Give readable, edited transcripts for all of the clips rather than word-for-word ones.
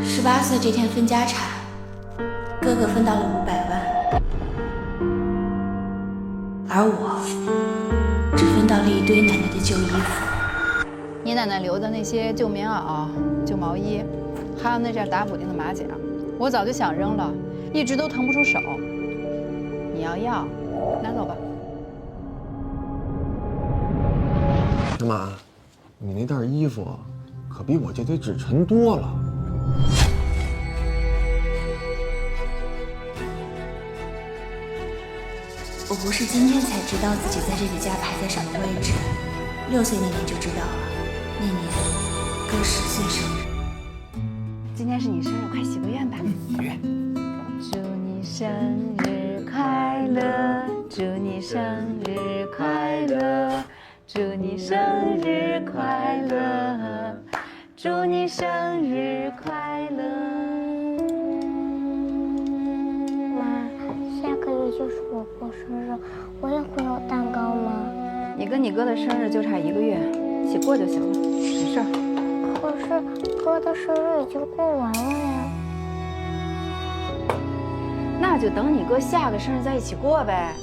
18岁这天分家产，哥哥分到了500万，而我只分到了一堆奶奶的旧衣服。你奶奶留的那些旧棉袄、旧毛衣，还有那件打补丁的马甲，我早就想扔了，一直都腾不出手。你要，拿走吧。小马，你那件衣服可比我这堆纸沉多了。我不是今天才知道自己在这个家排在什么位置，6岁那年就知道了。那年哥10岁生日。今天是你生日，快许个愿吧。许愿。祝你生日快乐，祝你生日快乐，祝你生日快乐，祝你生日快乐。妈，下个月就是我过生日，我也会有蛋糕吗？你跟你哥的生日就差1个月，一起过就行了，省事儿。可是哥的生日已经过完了呀。那就等你哥下个生日再一起过呗。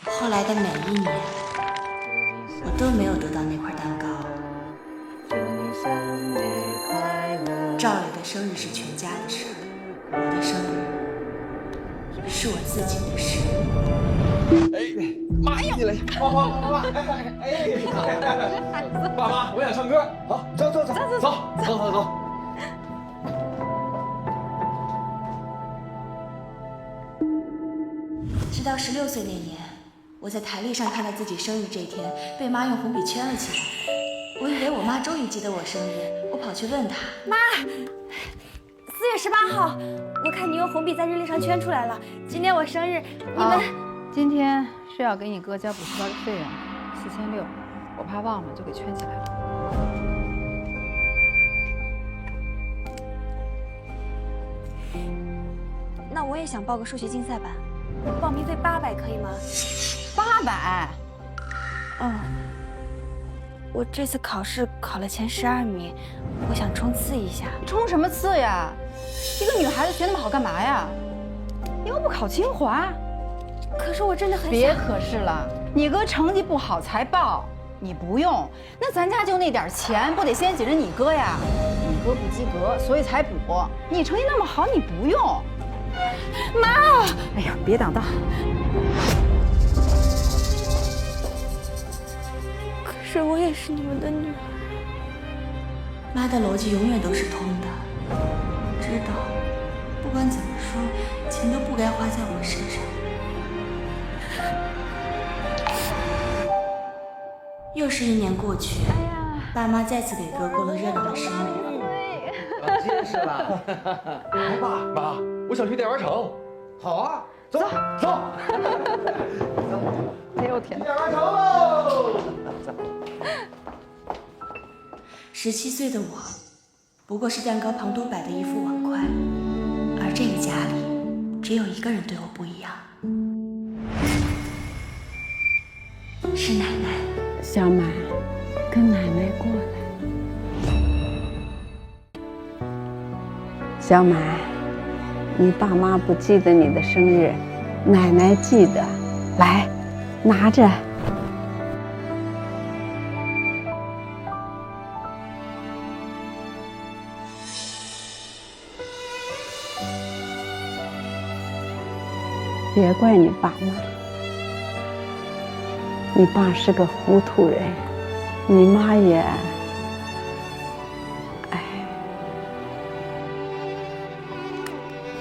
后来的每一年，我都没有得到那块蛋糕。赵磊的生日是全家的事，我的生日是我自己的事。哎，妈呀！进来，妈，爸妈，我想唱歌。好，走。直到16岁那年，我在台历上看到自己生日这天被妈用红笔圈了起来。我以为我妈终于记得我生日，我跑去问她：“妈，4月18号，我看你用红笔在日历上圈出来了。今天我生日，你们……今天是要给你哥交补习班的费用，4600，我怕忘了就给圈起来了。那我也想报个数学竞赛班，报名费800可以吗800？我这次考试考了前12名，我想冲刺一下。冲什么刺呀？一个女孩子学那么好干嘛呀？你又不考清华。可是我真的很想……别可是了，你哥成绩不好才报，你不用。那咱家就那点钱，不得先紧着你哥呀？你哥不及格，所以才补。你成绩那么好，你不用。妈！哎呀，别挡道。可是我也是你们的女儿。妈的逻辑永远都是通的，知道不管怎么说，钱都不该花在我身上。又是1年过去，爸妈再次给哥过了热闹的生日。结实了。来爸妈，我想去电玩城。好啊，走。哎呦天哪！电玩城喽！17岁的我，不过是蛋糕旁多摆的一副碗筷，而这个家里只有一个人对我不一样，是奶奶。小满，跟奶奶过来。小满，你爸妈不记得你的生日，奶奶记得。来，拿着。别怪你爸妈。你爸是个糊涂人，你妈也，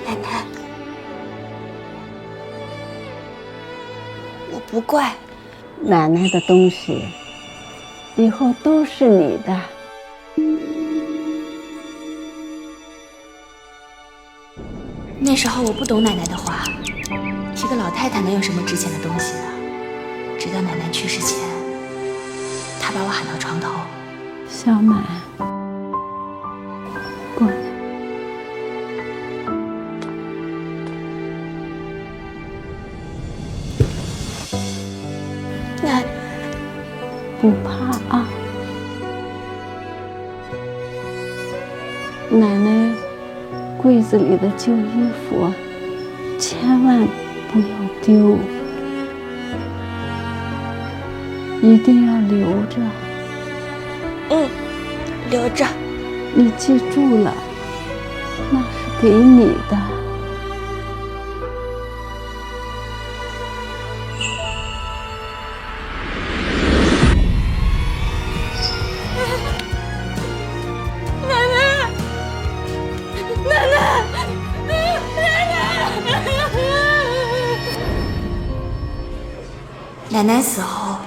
奶奶，我不怪。奶奶的东西，以后都是你的。那时候我不懂奶奶的话，一个老太太能有什么值钱的东西呢？直到奶奶去世前，她把我喊到床头。小满，过来。不怕啊。奶奶柜子里的旧衣服千万不要丢，一定要留着。留着。你记住了，那是给你的。奶奶死后，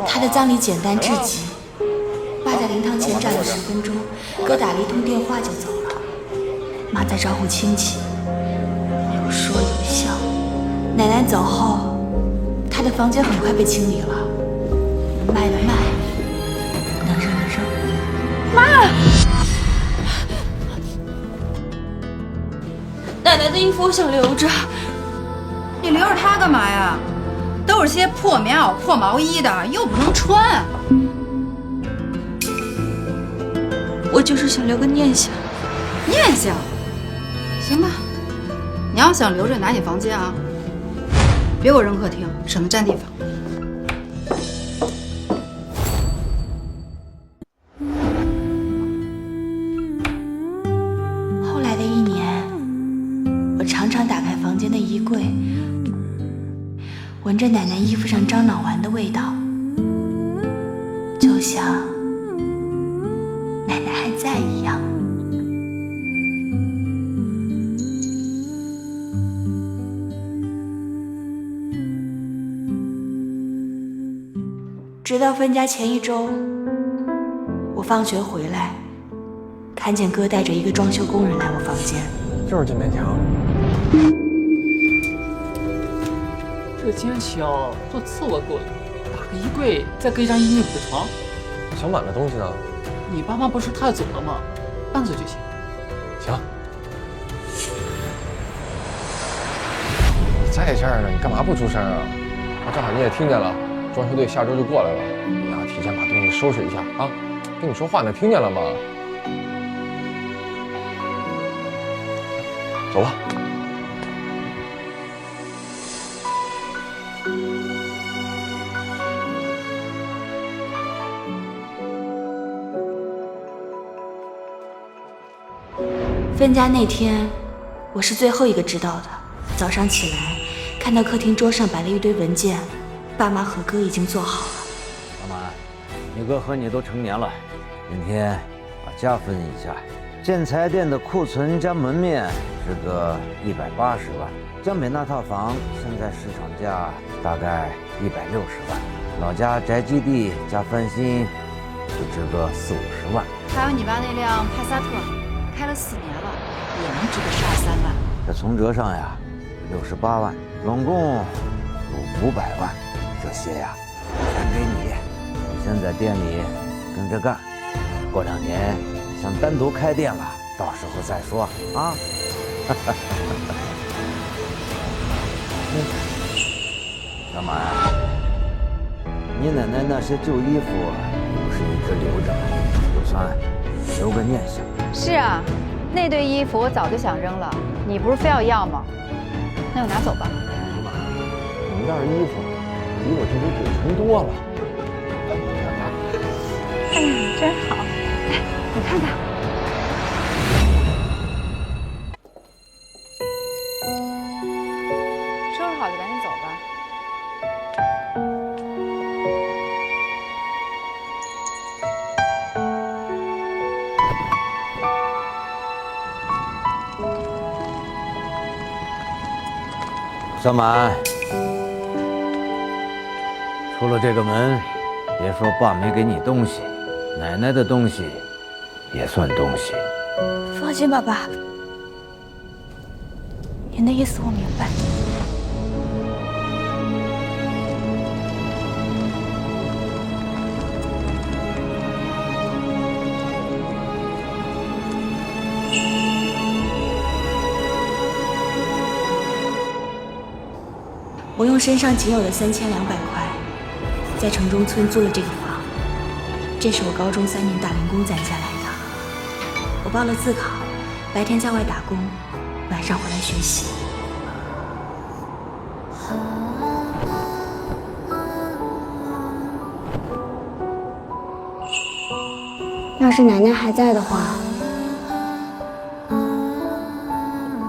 她的葬礼简单至极。爸在灵堂前站了10分钟，哥打了一通电话就走了。妈在招呼亲戚，有说有笑。奶奶走后，她的房间很快被清理了，能卖的卖，能扔的扔。妈！奶奶的衣服我想留着。你留着它干嘛呀？都是些破棉袄、破毛衣的，又不能穿。我就是想留个念想。念想？行吧，你要想留着，拿进房间啊，别给我扔客厅，省得占地方。后来的1年，我常常打开房间的衣柜，闻着奶奶衣服上樟脑丸的味道，就像奶奶还在一样。直到分家前1周，我放学回来，看见哥带着一个装修工人来我房间。就是这面墙。这间墙做次卧够了，打个衣柜，再搁一张1.5米的床。小满的东西呢？你爸妈不是太走了吗？搬走就行。行。你在这儿呢，你干嘛不出声啊？正好你也听见了，装修队下周就过来了，你要提前把东西收拾一下啊！跟你说话呢，听见了吗？走吧。分家那天，我是最后一个知道的。早上起来，看到客厅桌上摆了一堆文件，爸妈和哥已经做好了。老满，你哥和你都成年了，明天把家分一下。建材店的库存加门面是个180万，江北那套房现在市场价大概160万，老家宅基地加翻新就值个40-50万。还有你爸那辆帕萨特，开了4年了，也能值个12-13万。这存折上呀，68万，总共有500万。这些呀，全给你。你先在店里跟着干，过2年想单独开店了，到时候再说啊。小满，你奶奶那些旧衣服不是一直留着，就算留个念想。是啊，那堆衣服我早就想扔了，你不是非要要吗？那就拿走吧。小满，你那衣服比我这堆纸钱多了。哎呀，真好，来，你看看。收拾好就赶紧走吧。小满，出了这个门，别说爸没给你东西，奶奶的东西也算东西。放心吧，爸，您的意思我明白。我用身上仅有的3200块，在城中村租了这个房。这是我高中3年打零工攒下来的。我报了自考，白天在外打工，晚上回来学习。要是奶奶还在的话，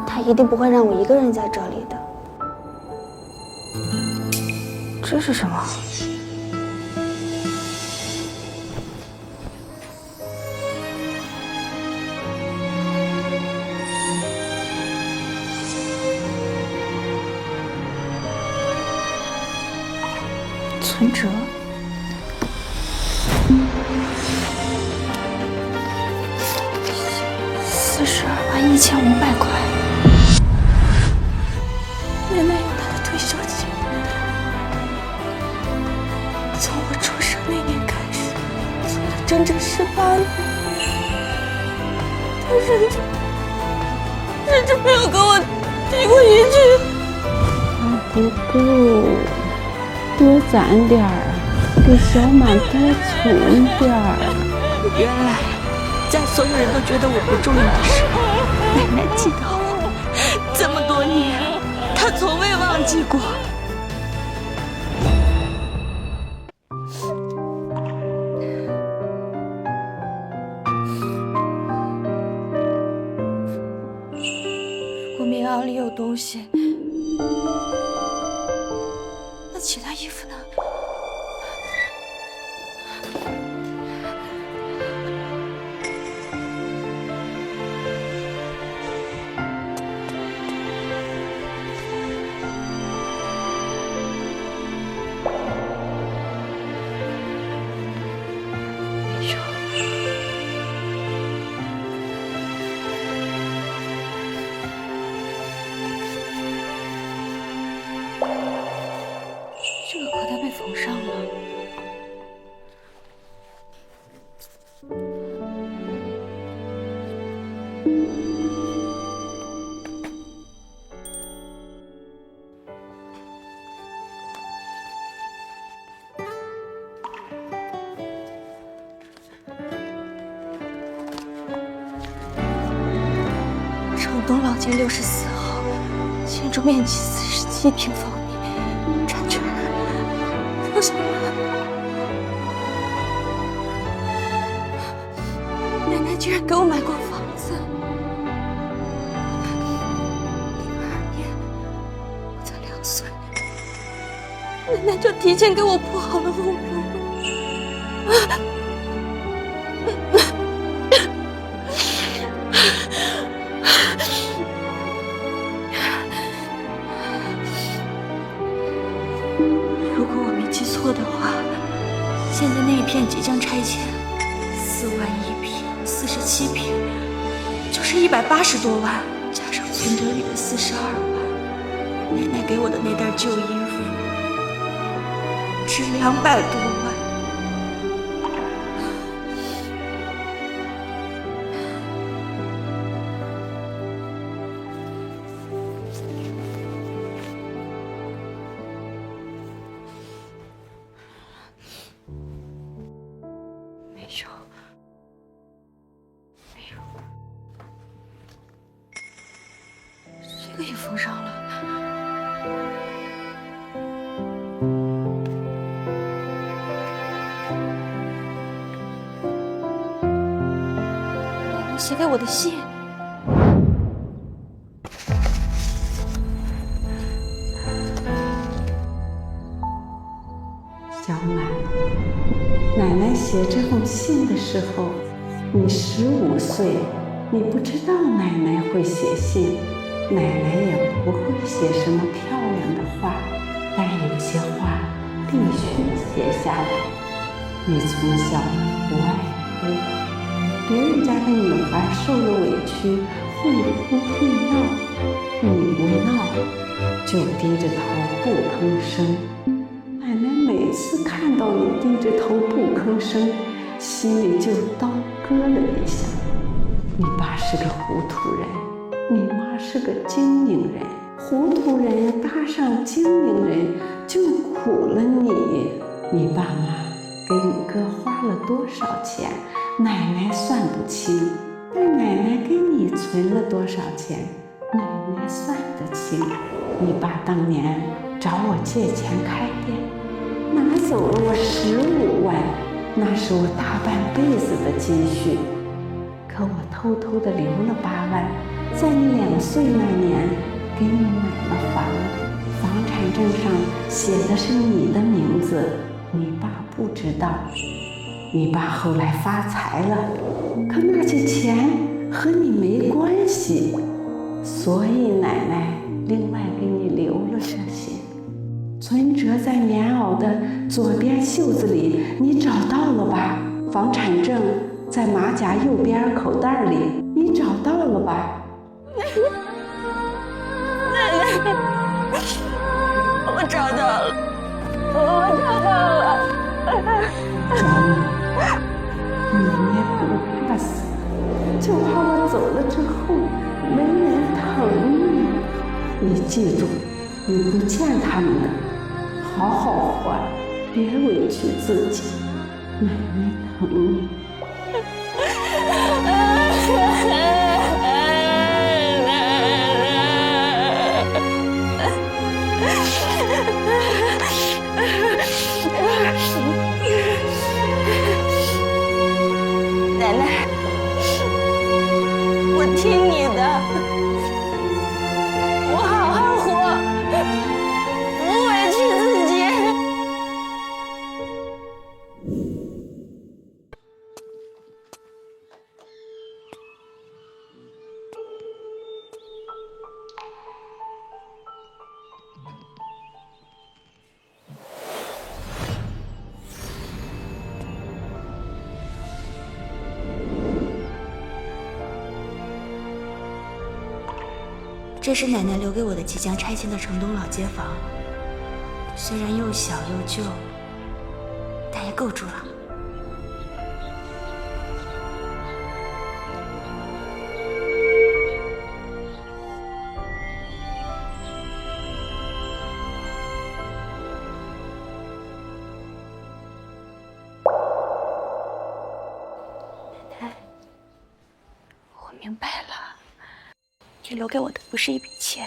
她一定不会让我一个人在这里的。这是什么？存折。421500块，奶奶有她的退休金。从我出生那年开始，做了整整18年，她甚至没有跟我提过一句。还不够，多攒点儿，给小满多存点儿。原来，在所有人都觉得我不重要的时候，奶奶记得我。这么多年，她从未忘记过。如果棉袄里有东西，那其他衣服呢？这个口袋被缝上了。城东老街64号，建筑面积47平方米，产权刘小满。奶奶居然给我买过房子。02年，我才2岁，奶奶就提前给我铺好了后路。如果我没记错的话，现在那一片即将拆迁，4万1平，47平，就是180多万，加上存折里的42万，奶奶给我的那袋旧衣服值200多万。这个也缝上了。奶奶写给我的信。小满，奶奶写这封信的时候，你15岁，你不知道奶奶会写信，奶奶也不会写什么漂亮的话，但有些话必须写下来。你从小不爱哭，别人家的女孩受了委屈会哭会闹，你不闹，就低着头不吭声。奶奶每次看到你低着头不吭声，心里就刀割了一下。你爸是个糊涂人，你妈是个精明人，糊涂人搭上精明人就苦了你。你爸妈给你割花花了多少钱，奶奶算不清，但奶奶给你存了多少钱，奶奶算得清。你爸当年找我借钱开店，拿走了我15万，那是我大半辈子的积蓄。可我偷偷的留了8万，在你2岁那年给你买了房，房产证上写的是你的名字，你爸不知道。你爸后来发财了，可那些钱和你没关系，所以奶奶另外给你留了这些。存折在棉袄的左边袖子里，你找到了吧？房产证在马甲右边口袋里，你找到了吧？奶奶，我找到了，我找到了。你也不怕死，就怕我走了之后没人疼你。你记住，你不欠他们的，好好还，别委屈自己。奶奶疼你。奶奶，我听你的，我好好活，不委屈自己。这是奶奶留给我的即将拆迁的城东老街坊，虽然又小又旧，但也够住了。奶奶，我明白了。你留给我的不是一笔钱，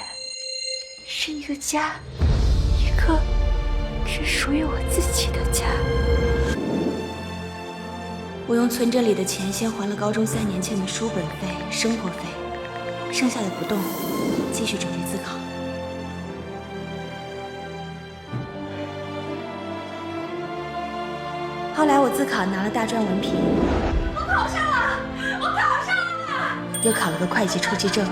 是一个家，一个只属于我自己的家。我用存折里的钱先还了高中3年欠的书本费、生活费，剩下的不动，继续准备自考。后来我自考拿了大专文凭，我考上了，我考上了，又考了个会计初级证。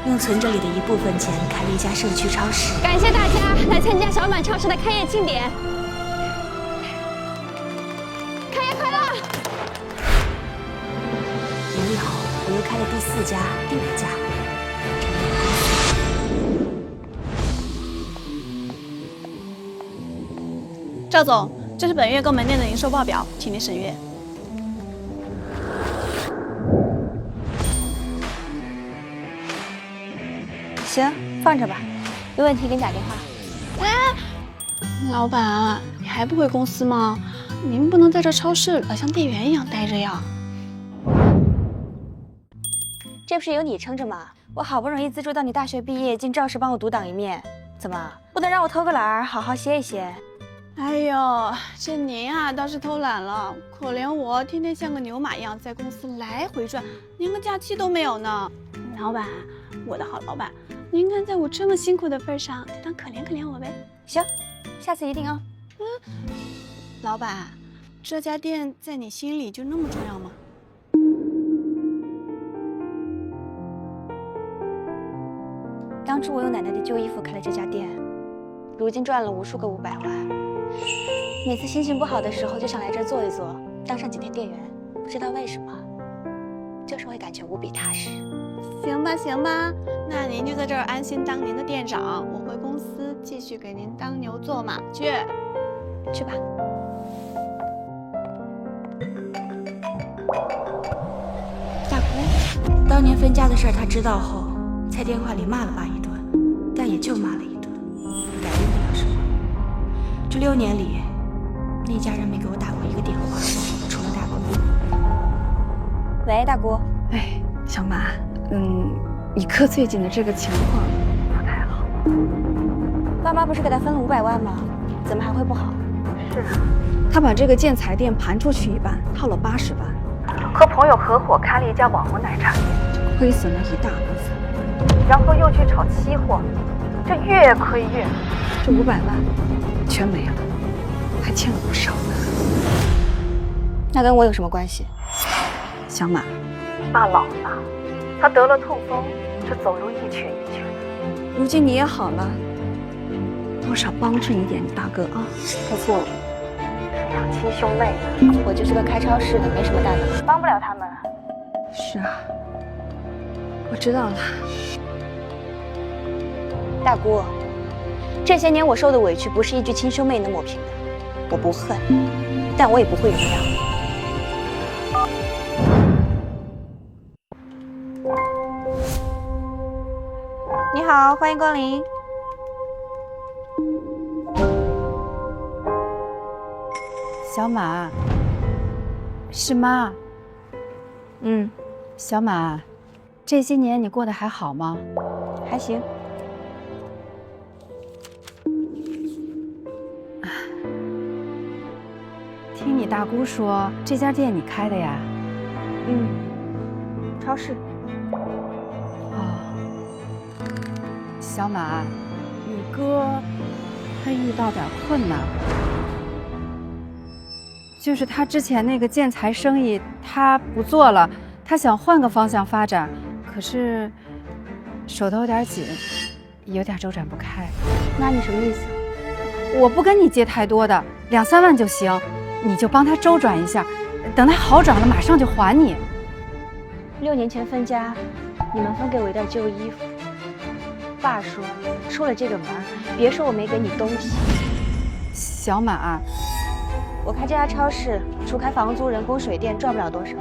用存折里的一部分钱开了一家社区超市。感谢大家来参加小满超市的开业庆典，开业快乐！年里后，我又开了第4家、第5家，赵总，这是本月各门店的营收报表，请您审阅。行，放着吧，有问题给你打电话。老板，你还不回公司吗？您不能在这超市了，像店员一样待着呀。这不是有你撑着吗？我好不容易资助到你大学毕业，尽赵氏帮我独当一面，怎么不能让我偷个懒儿，好好歇一歇？哎呦，这您啊倒是偷懒了，可怜我天天像个牛马一样在公司来回转，连个假期都没有呢。老板，我的好老板，您看在我这么辛苦的份上，就当可怜可怜我呗。行，下次一定啊。老板，这家店在你心里就那么重要吗？当初我用奶奶的旧衣服开了这家店，如今赚了无数个500万。每次心情不好的时候，就想来这儿坐一坐，当上几天店员。不知道为什么，就是会感觉无比踏实。行吧，行吧，那您就在这儿安心当您的店长，我回公司继续给您当牛做马去。去吧。大姑，当年分家的事儿他知道后，在电话里骂了爸一顿，但也就骂了一顿，改变不了什么。这6年里，那家人没给我打过一个电话，喂，大姑。哎，小马，你哥最近的这个情况不太好。爸妈不是给他分了500万吗？怎么还会不好？是啊，他把这个建材店盘出去一半，套了80万，和朋友合伙开了一家网红奶茶店，亏损了一大部分，然后又去炒期货，这越亏越多，这500万全没了，还欠了不少呢。那跟我有什么关系？小马，你爸老了，他得了痛风，这走路一瘸一瘸的。如今你也好了，多少帮衬一点你大哥啊。他错了，是两亲兄妹的，我就是个开超市的，没什么大脑，帮不了他们。是啊，我知道了。大姑，这些年我受的委屈不是一句亲兄妹能抹平的，我不恨，但我也不会原谅。你好，欢迎光临。小马，是妈。小马，这些年你过得还好吗？还行。听你大姑说，这家店你开的呀？超市。小马，你哥他遇到点困难，就是他之前那个建材生意他不做了，他想换个方向发展，可是手头有点紧，有点周转不开。那你什么意思？我不跟你借太多的，2、3万就行，你就帮他周转一下，等他好转了马上就还你。 6年前分家，你们分给我一袋旧衣服。爸说，出了这个门，别说我没给你东西。小马，我开这家超市，除开房租、人工、水电，赚不了多少，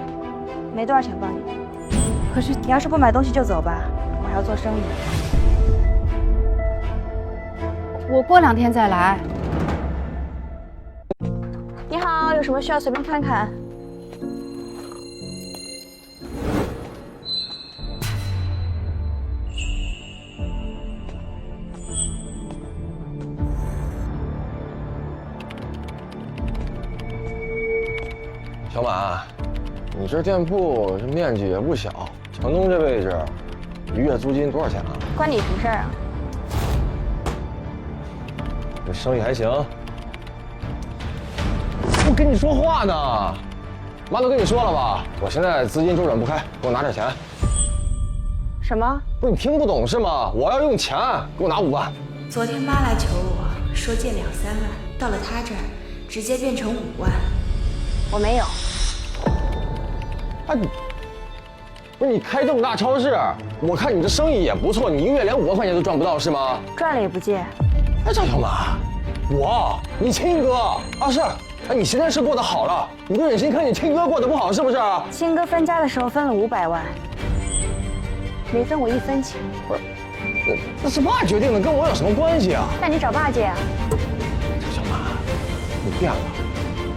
没多少钱帮你。可是你要是不买东西就走吧，我还要做生意。我过2天再来。你好，有什么需要随便看看。 小马，你这店铺这面积也不小，城东这位置，一月租金多少钱啊？关你什么事儿啊？这生意还行。我跟你说话呢，妈都跟你说了吧？我现在资金周转不开，给我拿点钱。什么？不是你听不懂是吗？我要用钱，给我拿5万。昨天妈来求我说借2、3万，到了她这儿直接变成5万。 我没有。啊，不是你开这么大超市，我看你这生意也不错，你一个月连5万块钱都赚不到是吗？赚了也不借。哎，赵小马，你亲哥啊是，哎，你现在是过得好了，你不忍心看你亲哥过得不好是不是？亲哥分家的时候分了500万，没分我1分钱。不是，那是爸决定的，跟我有什么关系啊？那你找爸借啊。赵小马，你变了。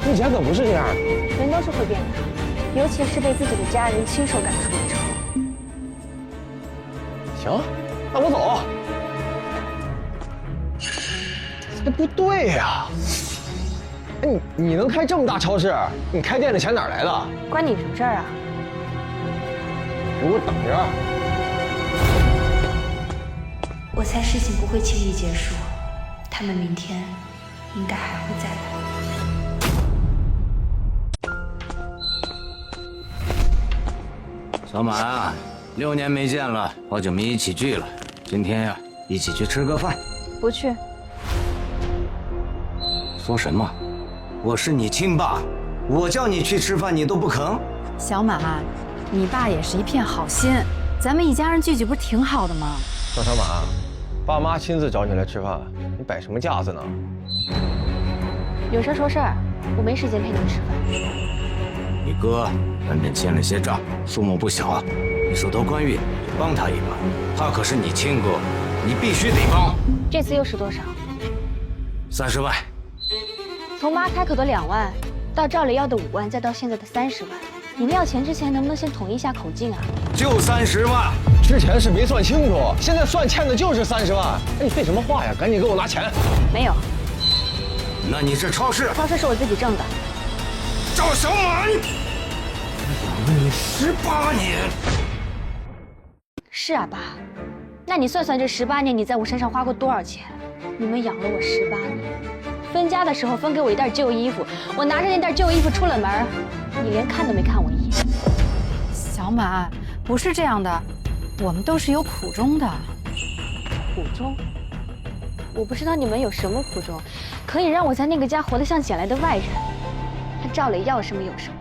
以前可不是这样的，人都是会变的，尤其是被自己的家人亲手赶出了之后。行，那我走。这不对呀！哎，你能开这么大超市，你开店的钱哪来的？关你什么事儿啊？给我等着！我猜事情不会轻易结束，他们明天应该还会再来。 小马，6年没见了，好久没一起聚了。今天呀，一起去吃个饭。不去。说什么？我是你亲爸，我叫你去吃饭，你都不肯。小马，你爸也是一片好心，咱们一家人聚聚不是挺好的吗？赵小马，爸妈亲自找你来吃饭，你摆什么架子呢？有事说事儿，我没时间陪你们吃饭。 你哥跟人欠了些账，数目不小，你手头宽裕，就帮他一把。他可是你亲哥，你必须得帮。这次又是多少？30万。从妈开口的2万，到赵磊要的5万，再到现在的30万，你们要钱之前能不能先统一一下口径啊？就30万。之前是没算清楚，现在算欠的就是30万。哎，你废什么话呀？赶紧给我拿钱！没有，那你是超市？超市是我自己挣的。赵小满，养了你18年。是啊，爸。那你算算这18年你在我身上花过多少钱？你们养了我18年，分家的时候分给我一袋旧衣服，我拿着那袋旧衣服出了门，你连看都没看我一眼。小满，不是这样的，我们都是有苦衷的。苦衷？我不知道你们有什么苦衷，可以让我在那个家活得像捡来的外人。他赵磊要什么有什么，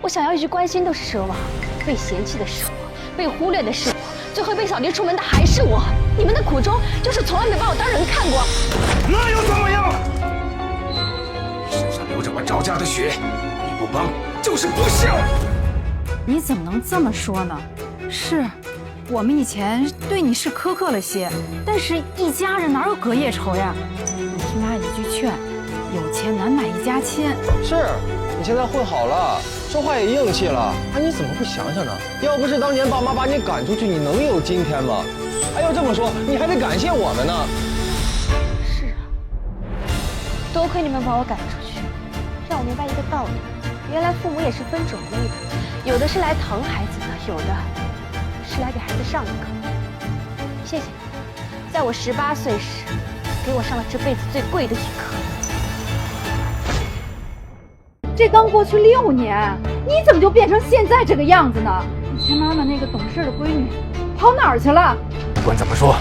我想要一句关心都是奢望，被嫌弃的是我，被忽略的是我。最后被扫地出门的还是我，你们的苦衷就是从来没把我当人看过。那又怎么样？身上流着我赵家的血，你不帮就是不孝。你怎么能这么说呢？是，我们以前对你是苛刻了些，但是一家人哪有隔夜仇呀？你听妈一句劝，有钱难买一家亲。是，你现在混好了，说话也硬气了。啊，你怎么不想想呢？要不是当年爸妈把你赶出去，你能有今天吗？哎，要这么说，你还得感谢我们呢。是啊，多亏你们把我赶出去，让我明白一个道理：原来父母也是分种类的，有的是来疼孩子的，有的是来给孩子上一课。谢谢你，在我18岁时，给我上了这辈子最贵的一课。这刚过去6年，你怎么就变成现在这个样子呢？以前妈妈那个懂事的闺女跑哪儿去了？不管怎么说，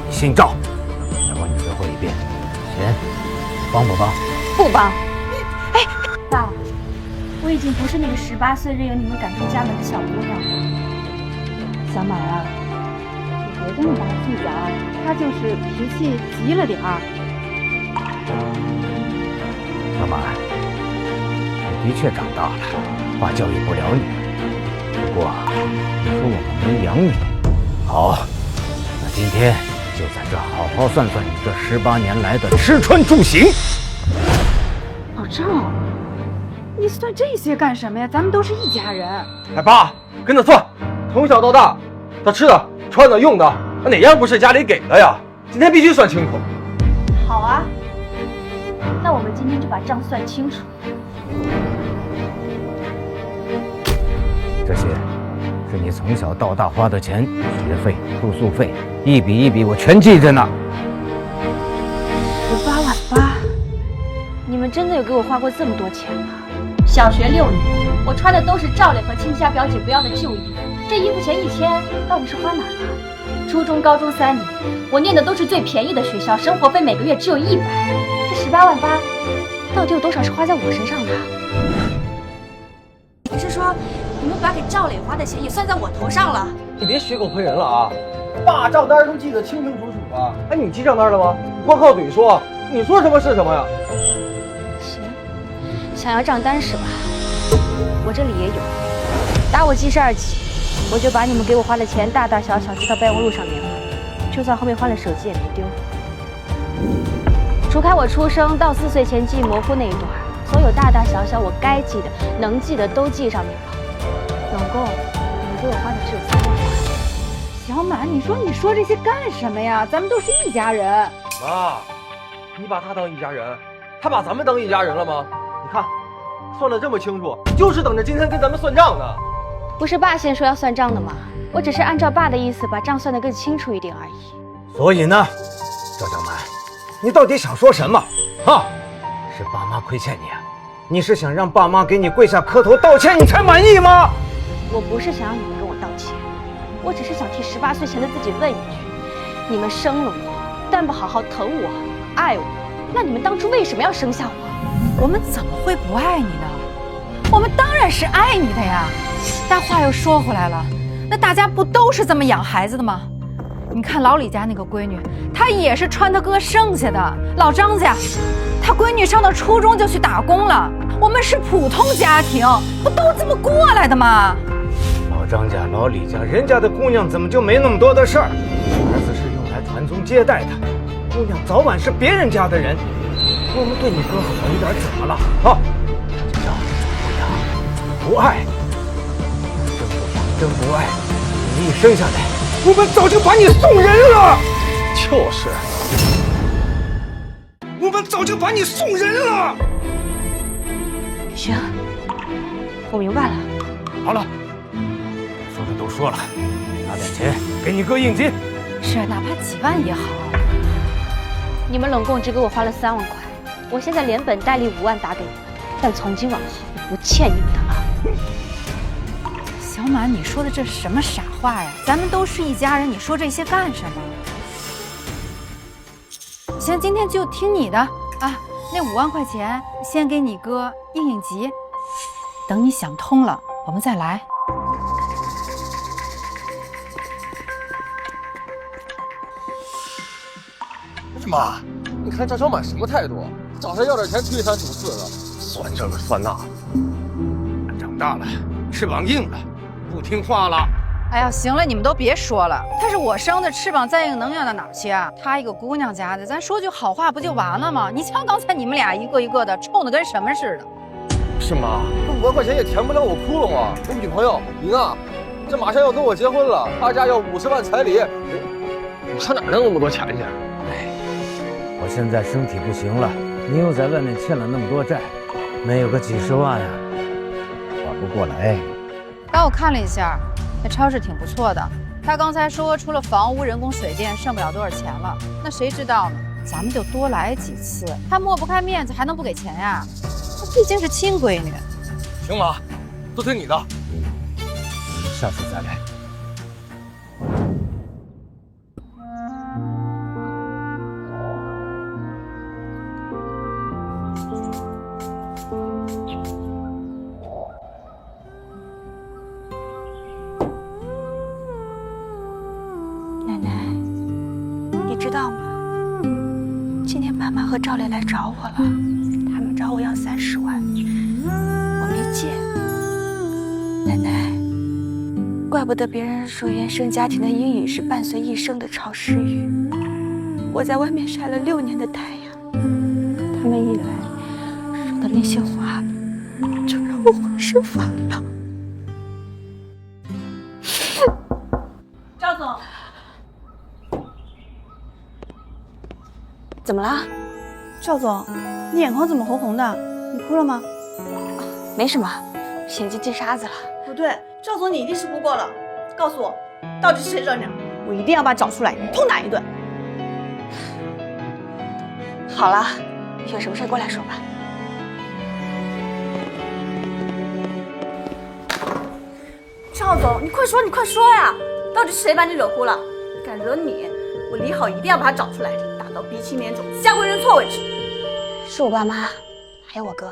你姓赵，再问你最后一遍，钱帮不帮？不帮。哎，爸，我已经不是那个18岁任由你们赶出家门的小姑娘了。小满啊，你别跟你爸计较，他就是脾气急了点儿。小满，你的确长大了，爸教育不了你。不过你说我们没养你，好，那今天就在这好好算算你这18年来的吃穿住行。老赵，你算这些干什么呀？咱们都是一家人。哎，爸，跟着算，从小到大，他吃的、穿的、用的，哪样不是家里给的呀？今天必须算清楚。好啊，那我们今天就把账算清楚。这些是你从小到大花的钱，学费、住宿费，一笔一笔我全记着呢。18万8，你们真的有给我花过这么多钱吗？小学6年，我穿的都是赵磊和亲家表姐不要的旧衣服，这衣服钱1000，到底是花哪儿了？初中、高中3年，我念的都是最便宜的学校，生活费每个月只有100，这18万8，到底有多少是花在我身上的？你是说，你们把给赵磊花的钱也算在我头上了？你别血口喷人了啊！爸账单都记得清清楚楚的。哎，你记账单了吗？光靠嘴说，你说什么是什么呀？行，想要账单是吧？我这里也有。打我记事儿起，我就把你们给我花的钱大大小小记到备忘录上面了，就算后面换了手机也没丢。除开我出生到4岁前记忆模糊那一段，所有大大小小我该记的、能记的都记上面了。总共你们给我花的只有3万块。小满，你说这些干什么呀？咱们都是一家人。妈，你把他当一家人，他把咱们当一家人了吗？你看，算得这么清楚，就是等着今天跟咱们算账呢。不是爸先说要算账的吗？我只是按照爸的意思把账算得更清楚一点而已。所以呢，赵小满，你到底想说什么？啊，是爸妈亏欠你啊？你是想让爸妈给你跪下磕头道歉，你才满意吗？我不是想让你们跟我道歉，我只是想替18岁前的自己问一句：你们生了我，但不好好疼我、爱我，那你们当初为什么要生下我？我们怎么会不爱你呢？我们当然是爱你的呀。但话又说回来了，那大家不都是这么养孩子的吗？你看老李家那个闺女，她也是穿他哥剩下的。老张家，他闺女上到初中就去打工了。我们是普通家庭，不都这么过来的吗？老张家、老李家，人家的姑娘怎么就没那么多的事儿？儿子是用来传宗接代的，姑娘早晚是别人家的人。我们对你哥好一点怎么了？啊，这样不一样。不爱，真不爱，你一生下来，我们早就把你送人了。就是，我们早就把你送人了。行，我明白了。好了，说的都说了，拿点钱给你哥应急。是，哪怕几万也好。你们拢共只给我花了3万块，我现在连本带利5万打给你们，但从今往后我不欠你们的了。小满，你说的这是什么傻话呀？咱们都是一家人，你说这些干什么？行，今天就听你的啊。那5万块钱先给你哥应应急，等你想通了，我们再来。妈，你看张小满什么态度？找他要点钱推三阻四的，算这个算那。长大了，翅膀硬了，不听话了。哎呀，行了，你们都别说了。他是我生的，翅膀再硬能硬到哪儿去啊？她一个姑娘家的，咱说句好话不就完了吗？你瞧刚才你们俩一个一个的，冲的跟什么似的。是妈，这5万块钱也填不了我窟窿啊！我女朋友莹啊，这马上要跟我结婚了，她家要50万彩礼，我上哪弄那么多钱去？我现在身体不行了，你又在外面欠了那么多债，没有个几十万呀，划不过来。刚我看了一下，那超市挺不错的。他刚才说除了房屋、人工、水电，剩不了多少钱了。那谁知道呢？咱们就多来几次，他抹不开面子，还能不给钱呀？他毕竟是亲闺女。行妈，都听你的。下次再来。奶奶，你知道吗？今天爸妈和赵磊来找我了，他们找我要30万，我没借。奶奶，怪不得别人说原生家庭的阴影是伴随一生的潮湿雨。我在外面晒了6年的太阳，他们一来说的那些话，就让我浑身发凉。赵总。怎么了，赵总？你眼眶怎么红红的？你哭了吗？没什么，眼睛进沙子了。不对，赵总，你一定是哭过了。告诉我，到底是谁惹你了？我一定要把他找出来，痛打一顿。好了，有什么事过来说吧。赵总，你快说，你快说呀！到底是谁把你惹哭了？敢惹你，我李好一定要把他找出来，打到鼻青脸肿、下跪认错为止。是我爸妈，还有我哥。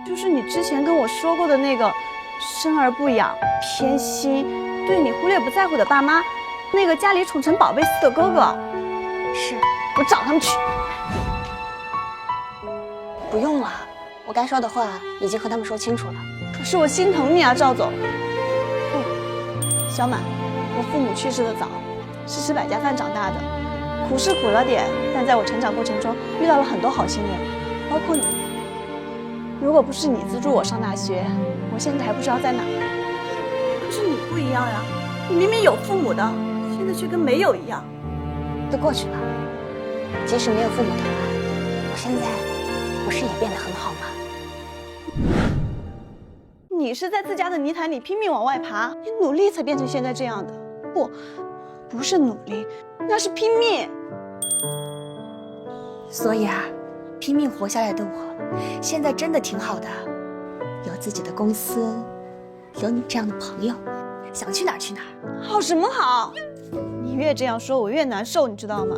就是你之前跟我说过的那个生而不养、偏心、对你忽略不在乎的爸妈，那个家里宠成宝贝似的哥哥。是，我找他们去。不用了，我该说的话已经和他们说清楚了。可是我心疼你啊，赵总。不，小满，我父母去世的早，是吃百家饭长大的，苦是苦了点，但在我成长过程中遇到了很多好心人，包括你。如果不是你资助我上大学，我现在还不知道在哪。可是你不一样呀，你明明有父母的，现在却跟没有一样。都过去了，即使没有父母的我，现在不是也变得很好吗？你是在自家的泥潭里拼命往外爬，你努力才变成现在这样的。不是努力，那是拼命。所以啊，拼命活下来的我，现在真的挺好的，有自己的公司，有你这样的朋友，想去哪儿去哪儿。好什么好？你越这样说，我越难受，你知道吗？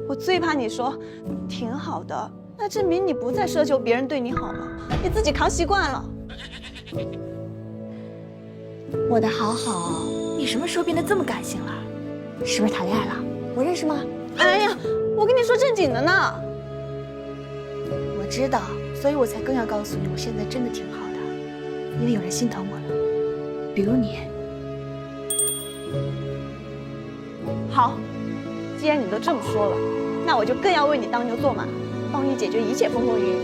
我最怕你说挺好的，那证明你不再奢求别人对你好了，你自己扛习惯了。我的好好，你什么时候变得这么感性了？是不是谈恋爱了？我认识吗？哎呀，我跟你说正经的呢。我知道，所以我才更要告诉你，我现在真的挺好的，因为有人心疼我了，比如你。好，既然你都这么说了，那我就更要为你当牛做马，帮你解决一切风风雨雨。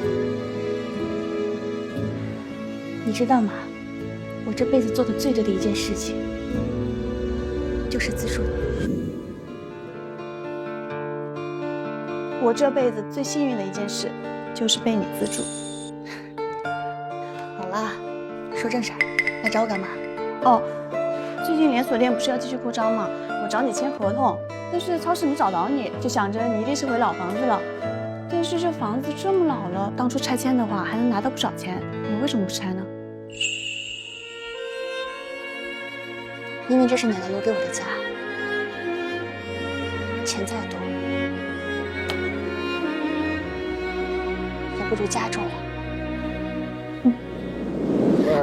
你知道吗？我这辈子做的最对的一件事情，就是资助你。我这辈子最幸运的一件事，就是被你资助。好了，说正事儿，来找我干嘛？哦，最近连锁店不是要继续扩张吗？我找你签合同，但是超市没找到你，就想着你一定是回老房子了。但是这房子这么老了，当初拆迁的话还能拿到不少钱，你为什么不拆呢？因为这是奶奶留给我的家，钱再多也不如家重要。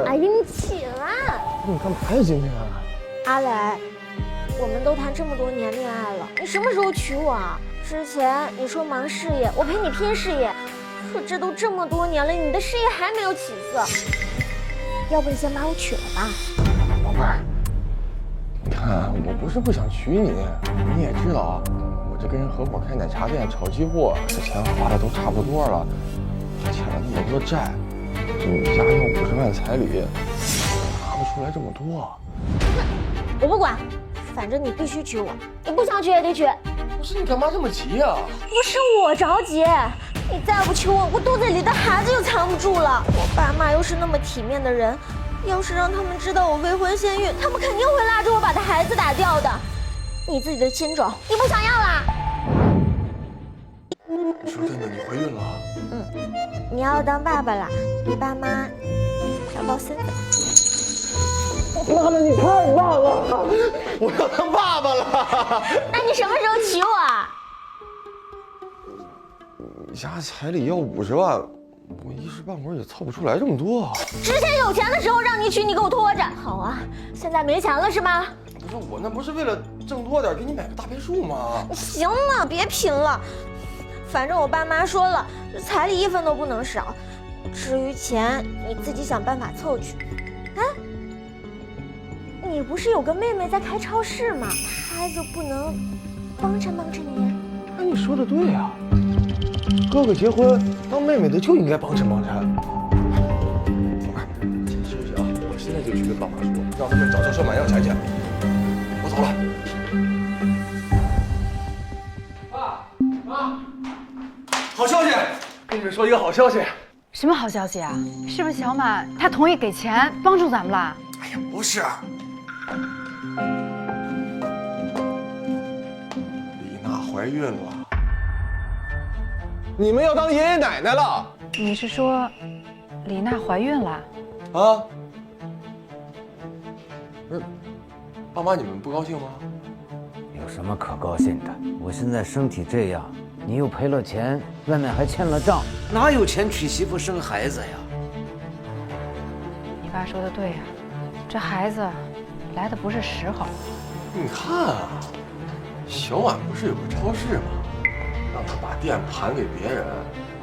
阿姨，你起来！你干嘛呀今天？阿磊，我们都谈这么多年恋爱了，你什么时候娶我啊？之前你说忙事业，我陪你拼事业，可这都这么多年了，你的事业还没有起色，要不你先把我娶了吧？宝贝儿，你看我不是不想娶你，你也知道啊，我这跟人合伙开奶茶店炒期货，这钱花的都差不多了，欠了那么多债，这你家要50万彩礼，拿不出来这么多。我不管，反正你必须娶我，你不想娶也得娶。不是你干嘛这么急啊？不是我着急，你再不娶我，我肚子里的孩子就藏不住了。我爸妈又是那么体面的人，要是让他们知道我未婚先孕，他们肯定会拉着我把他孩子打掉的。你自己的亲种，你不想要啦？你说真的，你怀孕了？你要当爸爸啦，你爸妈要抱孙子。妈妈，你太棒了！我要当爸爸了。那你什么时候娶我啊？你家彩礼要50万，我一时半会儿也凑不出来这么多。之前有钱的时候让你娶，你给我拖着。好啊，现在没钱了是吗？不是我，那不是为了挣多点给你买个大别墅吗？行了，别贫了。反正我爸妈说了，彩礼1分都不能少。至于钱，你自己想办法凑去。哎，你不是有个妹妹在开超市吗？孩子不能帮衬帮衬你？哎，你说的对呀，哥哥结婚，当妹妹的就应该帮衬帮衬。宝贝儿，先休息啊，我现在就去跟爸妈说，让他们找赵小满要钱去。我走了。爸妈，好消息！跟你们说一个好消息。什么好消息啊？是不是小满他同意给钱帮助咱们了？哎呀，不是，李娜怀孕了，你们要当爷爷奶奶了。你是说李娜怀孕了？啊？不是，爸妈你们不高兴吗？有什么可高兴的？我现在身体这样，你又赔了钱，外面还欠了账，哪有钱娶媳妇生孩子呀？你爸说的对呀，这孩子来的不是时候。你看啊，小婉不是有个超市吗？让他把店盘给别人，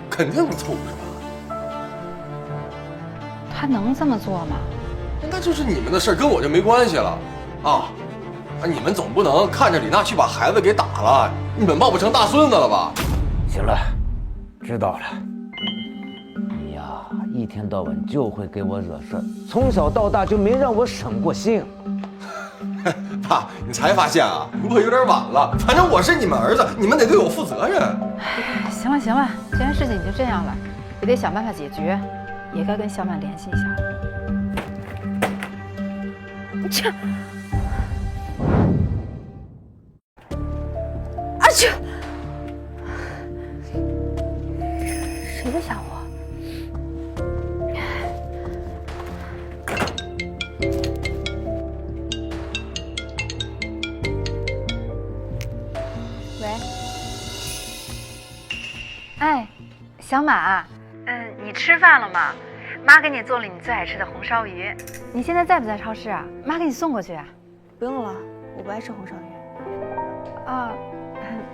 肯定能凑50万。他能这么做吗？那就是你们的事儿，跟我就没关系了啊！你们总不能看着李娜去把孩子给打了，你们抱不成大孙子了吧？行了，知道了。你呀，一天到晚就会给我惹事儿，从小到大就没让我省过心。爸，你才发现啊？我有点晚了。反正我是你们儿子，你们得对我负责任。哎，行了行了，既然事情已经这样了，也得想办法解决，也该跟小满联系一下。切！啊切！谁在吓我？喂，哎，小马，你吃饭了吗？妈给你做了你最爱吃的红烧鱼，你现在在不在超市啊？妈给你送过去。不用了，我不爱吃红烧鱼。啊，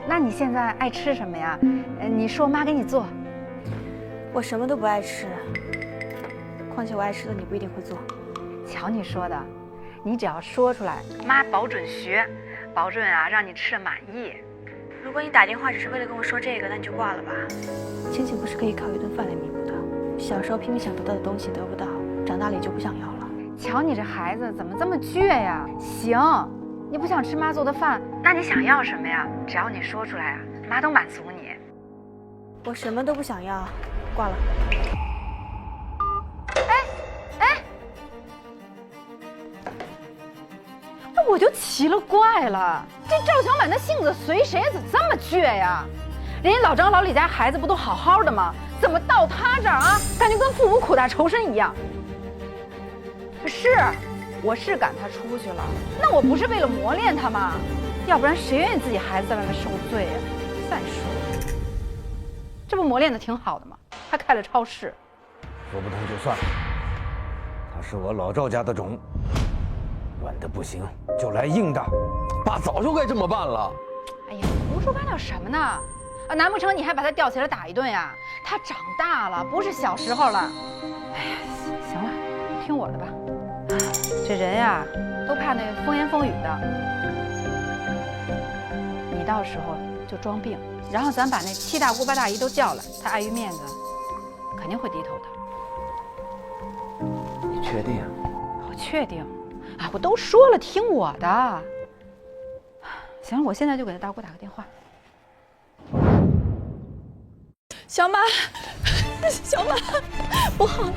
那你现在爱吃什么呀？你说妈给你做。我什么都不爱吃，况且我爱吃的你不一定会做。瞧你说的，你只要说出来，妈保准学，保准啊让你吃的满意。如果你打电话只是为了跟我说这个，那你就挂了吧。亲情不是可以靠一顿饭来弥补的。小时候拼命想得到的东西得不到，长大了也就不想要了。瞧你这孩子怎么这么倔呀？行，你不想吃妈做的饭，那你想要什么呀？只要你说出来啊，妈都满足你。我什么都不想要，挂了。我就奇了怪了，这赵小满的性子随谁怎么这么倔呀？人家老张老李家孩子不都好好的吗？怎么到他这儿啊，感觉跟父母苦大仇深一样？是，我是赶他出去了，那我不是为了磨练他吗？要不然谁愿意自己孩子在外面受罪呀？再说，这不磨练的挺好的吗？还开了超市。说不通就算了，他是我老赵家的种。软的不行就来硬的，爸早就该这么办了。哎呀，胡说八道什么呢？啊，难不成你还把他吊起来打一顿呀？他长大了，不是小时候了。哎呀，行了，听我的吧。这人呀，都怕那风言风语的。你到时候就装病，然后咱把那7大姑8大姨都叫来，他碍于面子，肯定会低头的。你确定？我确定。啊，我都说了，听我的。行了，我现在就给大姑打个电话。小马，小马，不好了，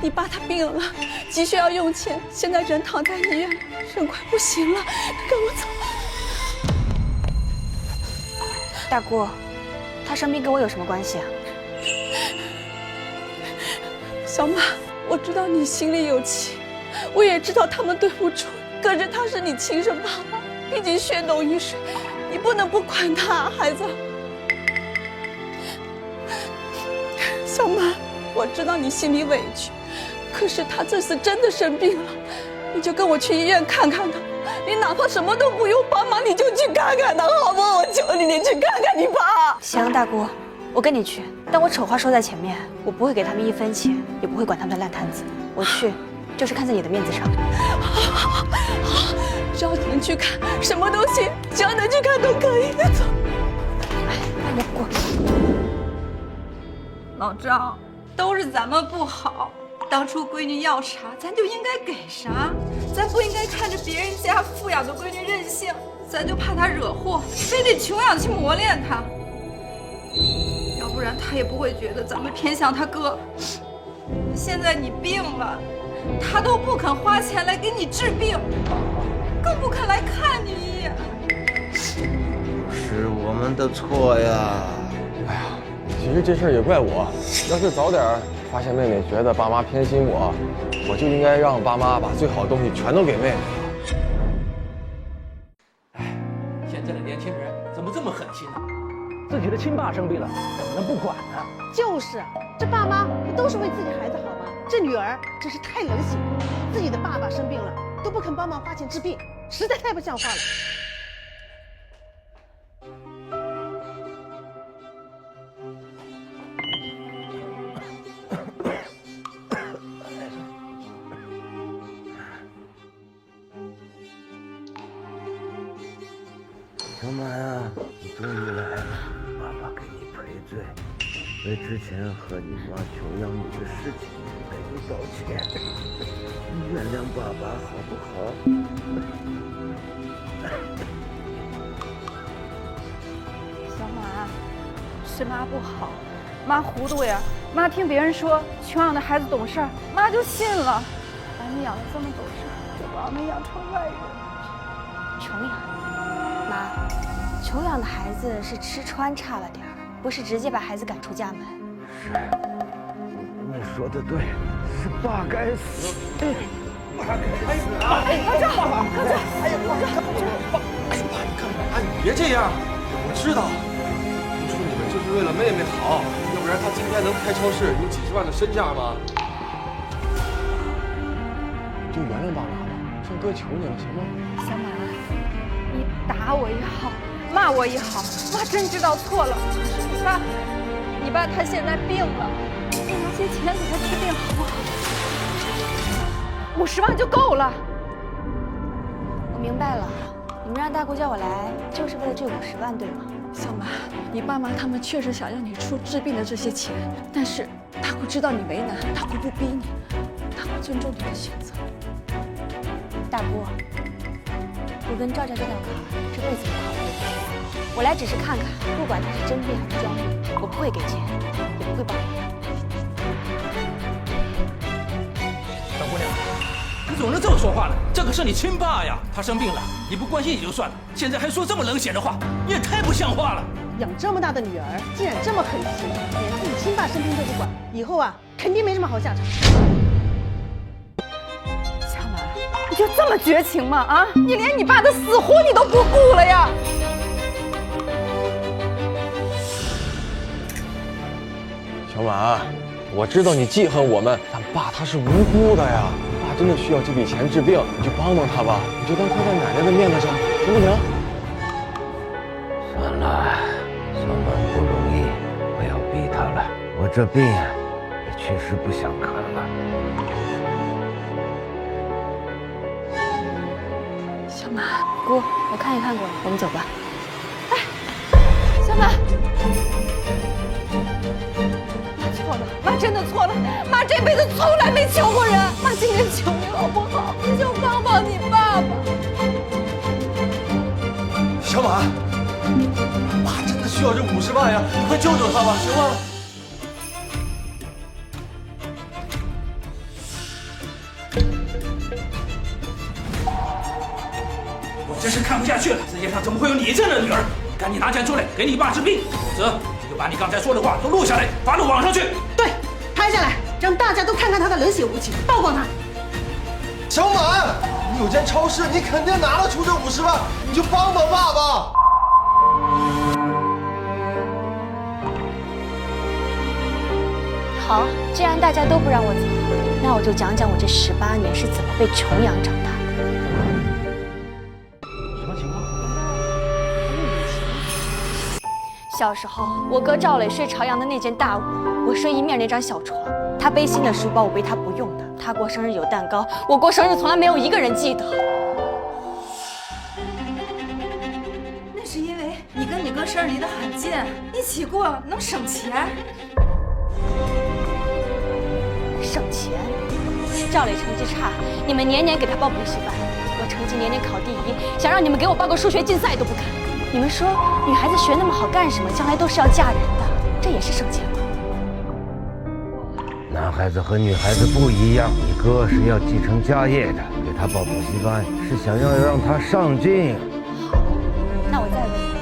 你爸他病了，急需要用钱，现在人躺在医院，人快不行了，跟我走。大姑，他生病跟我有什么关系啊？小马，我知道你心里有气。我也知道他们对不住，可是他是你亲生爸爸，毕竟血浓于水，你不能不管他，孩子。小马，我知道你心里委屈，可是他这次真的生病了，你就跟我去医院看看他，你哪怕什么都不用帮忙，你就去看看他，好不好？我求你，你去看看你爸。行，大姑，我跟你去，但我丑话说在前面，我不会给他们1分钱，也不会管他们的烂摊子，我去。就是看在你的面子上。好，只要能去看，什么都行，只要能去看都可以。走。慢点过。老赵，都是咱们不好，当初闺女要啥，咱就应该给啥，咱不应该看着别人家富养的闺女任性，咱就怕她惹祸，非得穷养去磨练她，要不然她也不会觉得咱们偏向她哥。现在你病了。他都不肯花钱来给你治病，更不肯来看你一眼。是我们的错呀！哎呀，其实这事儿也怪我，要是早点发现妹妹觉得爸妈偏心我就应该让爸妈把最好的东西全都给妹妹。哎，现在的年轻人怎么这么狠心呢？自己的亲爸生病了，怎么能不管呢？就是，这爸妈不都是为自己孩子好吗？这女儿真是太冷血了，自己的爸爸生病了都不肯帮忙花钱治病，实在太不像话了。小满啊，你终于来了，爸爸给你赔罪。为之前和你妈穷养你的事情，给你道歉。你原谅爸爸好不好？小马，是妈不好，妈糊涂呀。妈听别人说穷养的孩子懂事儿，妈就信了，把你养得这么懂事，就把我们养成外人。穷养，妈，穷养的孩子是吃穿差了点儿。不是直接把孩子赶出家门。是，你说的对，是爸该死。爸该死啊！老赵，老赵，哎呀，老赵，爸，哎呦，爸，你干嘛？你别这样，我知道，当初你们就是为了妹妹好，要不然她今天能开超市，有几十万的身价吗？就原谅爸妈吧，像哥求你了，行吗？小马，你打我也好。骂我也好，妈真知道错了。可是你爸他现在病了，你拿些钱给他治病好不好？50万就够了。我明白了，你们让大姑叫我来，就是为了这50万，对吗？小马，你爸妈他们确实想让你出治病的这些钱，但是大姑知道你为难，大姑不逼你，大姑尊重你的选择。大姑，我跟赵家这道坎儿这辈子不好过。我来只是看看，不管他是真病还是装病，我不会给钱，也不会帮忙。小姑娘，你怎么能这么说话呢？这可是你亲爸呀，他生病了，你不关心也就算了，现在还说这么冷血的话，你也太不像话了。养这么大的女儿，竟然这么狠心，连自己亲爸生病都不管，以后啊，肯定没什么好下场。佳文，你就这么绝情吗？啊，你连你爸的死活你都不顾了呀！小满，我知道你记恨我们，但爸他是无辜的呀。爸真的需要这笔钱治病，你就帮帮他吧，你就当看在奶奶的面子上，行不行？算了，小满不容易，不要逼他了。我这病也确实不想看了。小满，姑，我看也看过了，我们走吧。哎，小满。错了，妈真的错了，妈这辈子从来没求过人，妈今天求你好不好？你就帮帮你爸爸。小满，爸真的需要这50万呀，你快救救他吧，行吗？我真是看不下去了，世界上怎么会有你这样的女儿？赶紧拿钱出来给你爸治病，否则你就把你刚才说的话都录下来，发到网上去。对，拍下来，让大家都看看他的冷血无情，曝光他。小满，你有间超市，你肯定拿得出这50万，你就帮帮爸爸。好，既然大家都不让我走，那我就讲讲我这18年是怎么被穷养长大的。什么情况？小时候，我哥赵磊睡朝阳的那间大屋，我睡一面那张小床。他背新的书包，我背他不用的。他过生日有蛋糕，我过生日从来没有一个人记得。那是因为你跟你哥生日离得很近，一起过能省钱。省钱？赵磊成绩差，你们年年给他报补习班；我成绩年年考第1，想让你们给我报个数学竞赛都不肯。你们说，女孩子学那么好干什么？将来都是要嫁人的，这也是省钱吗？男孩子和女孩子不一样，你哥是要继承家业的，给他报补习班是想要让他上进。好，那我再问你，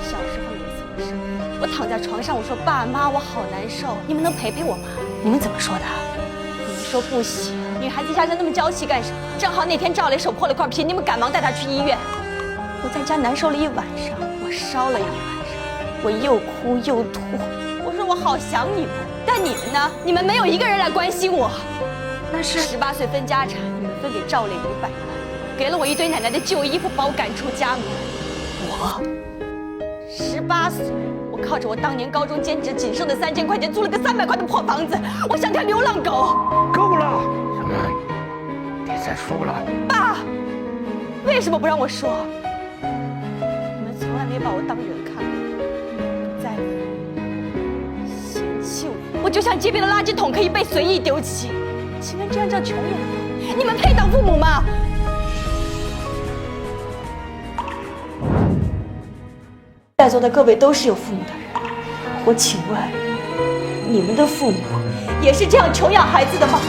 小时候有一次我生日，我躺在床上，我说爸妈，我好难受，你们能陪陪我吗？你们怎么说的？你们说不行，女孩子家人那么娇气干什么？正好那天赵磊手破了块皮，你们赶忙带他去医院。我在家难受了一晚上，我烧了一晚上，我又哭又吐，我说我好想你们。但你们呢？你们没有一个人来关心我。那是18岁分家产，你们分给赵磊500万，给了我一堆奶奶的旧衣服，把我赶出家门。我18岁，我靠着我当年高中兼职仅剩的3000块钱，租了个300块的破房子，我像条流浪狗。够了，小满，别再说了。爸，为什么不让我说？你们从来没把我当人看过，不在乎，嫌弃我，我就像街边的垃圾桶，可以被随意丢弃。请问这样叫穷养吗？你们配当父母吗？在座的各位都是有父母的人，我请问，你们的父母也是这样穷养孩子的吗？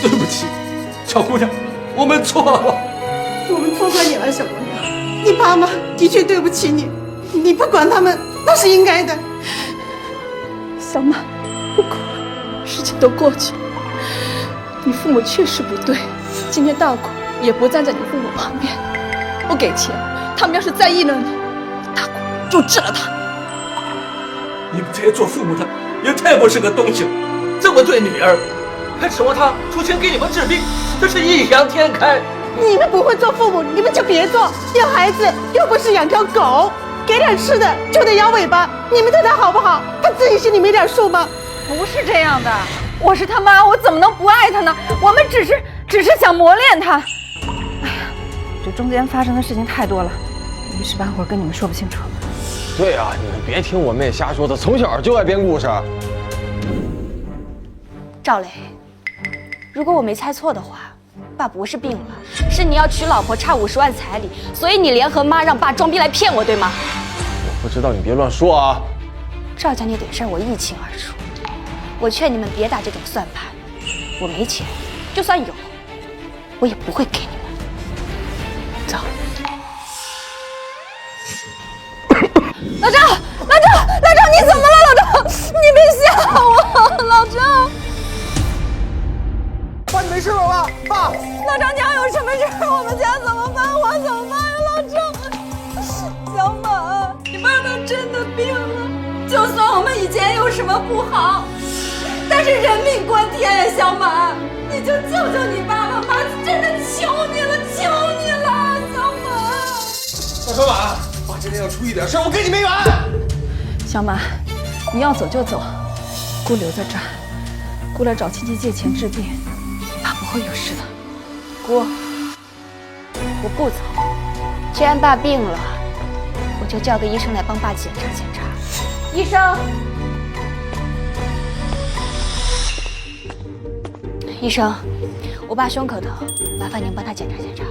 对不起，小姑娘，我们错了。我们错怪你了，小姑娘。你爸妈的确对不起你，你不管他们那是应该的。小满，不哭了，事情都过去了。你父母确实不对，今天大苦也不站在你父母旁边。不给钱，他们要是再议论你，大苦就治了他。你们这些做父母的也太不是个东西了，这么对女儿，还指望她出钱给你们治病，这是异想天开。你们不会做父母，你们就别做。养孩子又不是养条狗，给点吃的就得摇尾巴。你们对他好不好，他自己心里没点数吗？不是这样的，我是他妈，我怎么能不爱他呢？我们只是想磨练他。哎呀，这中间发生的事情太多了，一时半会儿跟你们说不清楚。对啊，你们别听我妹瞎说，她从小就爱编故事。赵磊，如果我没猜错的话，爸不是病了，是你要娶老婆差50万彩礼，所以你联合妈让爸装逼来骗我，对吗？我不知道，你别乱说啊！赵家那点事儿我一清二楚，我劝你们别打这种算盘。我没钱，就算有，我也不会给你们。走。老赵，你怎么了？老赵，你别吓我，老赵。爸，你没事吧？爸，老张家有什么事？我们家怎么办？我怎么办呀？老张，小满，你爸他真的病了。就算我们以前有什么不好，但是人命关天呀，小满，你就救救你爸爸吧！真的求你了，求你了，小满。大小满，爸今天要出一点事，我跟你没缘。小满，你要走就走，姑留在这儿，姑来找亲戚借钱治病，爸不会有事的。姑，我不走。既然爸病了，我就叫个医生来帮爸检查检查。医生，医生，我爸胸口疼，麻烦您帮他检查检查。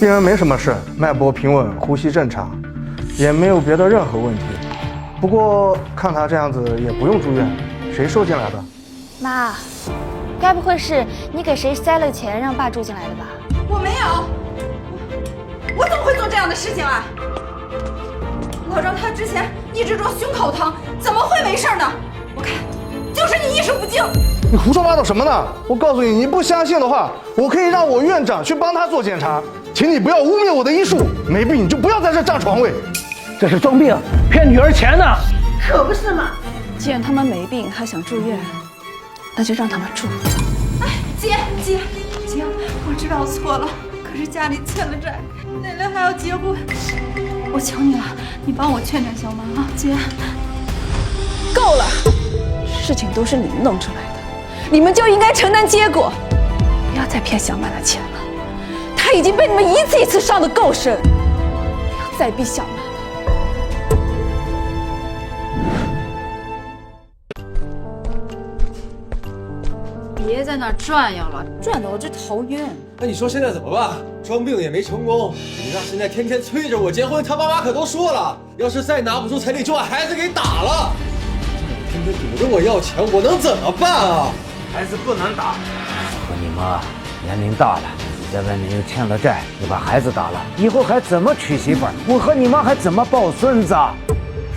病人没什么事，脉搏平稳，呼吸正常，也没有别的任何问题。不过看他这样子也不用住院，谁收进来的？妈，该不会是你给谁塞了钱让爸住进来的吧？我没有，我怎么会做这样的事情啊？老张他之前一直说胸口疼，怎么会没事呢？我看就是你意识不清。你胡说八道什么呢？我告诉你，你不相信的话，我可以让我院长去帮他做检查，请你不要污蔑我的医术，没病你就不要在这占床位。这是装病，骗女儿钱呢。可不是嘛！既然他们没病，还想住院，那就让他们住。哎，姐，我知道错了，可是家里欠了债，奶奶还要结婚，我求你了，你帮我劝劝小满啊，姐。够了，事情都是你们弄出来的，你们就应该承担结果，不要再骗小满的钱了，他已经被你们一次一次伤得够深，不要再逼小满。别在那儿转悠了，转得我这头晕。那你说现在怎么办？装病也没成功，你爸现在天天催着我结婚，他爸妈可都说了，要是再拿不出彩礼，就把孩子给打了。天天堵着我要钱，我能怎么办啊？孩子不能打。我和你妈年龄大了，你在外面又欠了债，又把孩子打了，以后还怎么娶媳妇儿？我和你妈还怎么抱孙子？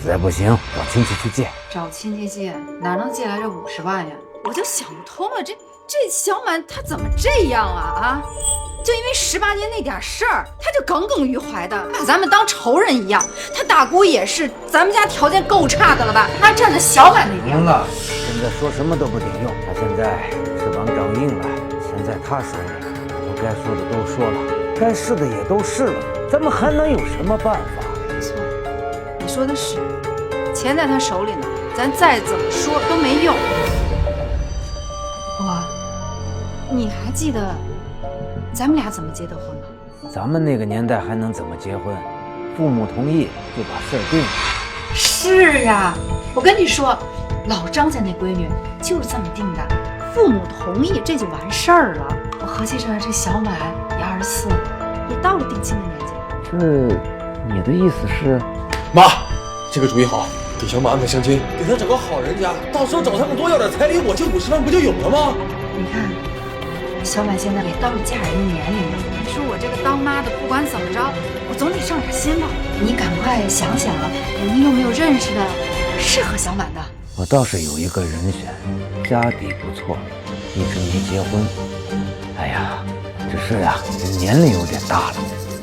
实在不行，找亲戚去借。找亲戚借，哪能借来这50万呀？我就想不通了，这小满他怎么这样啊？就因为18年那点事儿，他就耿耿于怀的，把咱们当仇人一样。他大姑也是，咱们家条件够差的了吧？他站在小满那边。行了，现在说什么都不顶用。他现在翅膀长硬了，钱在他手里，我该说的都说了，该是的也都是了，咱们还能有什么办法？没错，你说的是，钱在他手里呢，咱再怎么说都没用。你还记得咱们俩怎么结的婚吗？咱们那个年代还能怎么结婚？父母同意就把事儿定了。是啊，我跟你说，老张家那闺女就是这么定的，父母同意这就完事儿了。我合计着这小满也24了，也到了定亲的年纪。这，你的意思是？妈，这个主意好，给小满安排相亲，给他找个好人家，到时候找他们多要点彩礼，我就50万不就有了吗？你看。小满现在也到了嫁人的年龄了，你说我这个当妈的，不管怎么着，我总得上点心吧。你赶快想想啊，你有没有认识的适合小满的？我倒是有一个人选，家底不错，一直没结婚。哎呀，只是啊，年龄有点大了。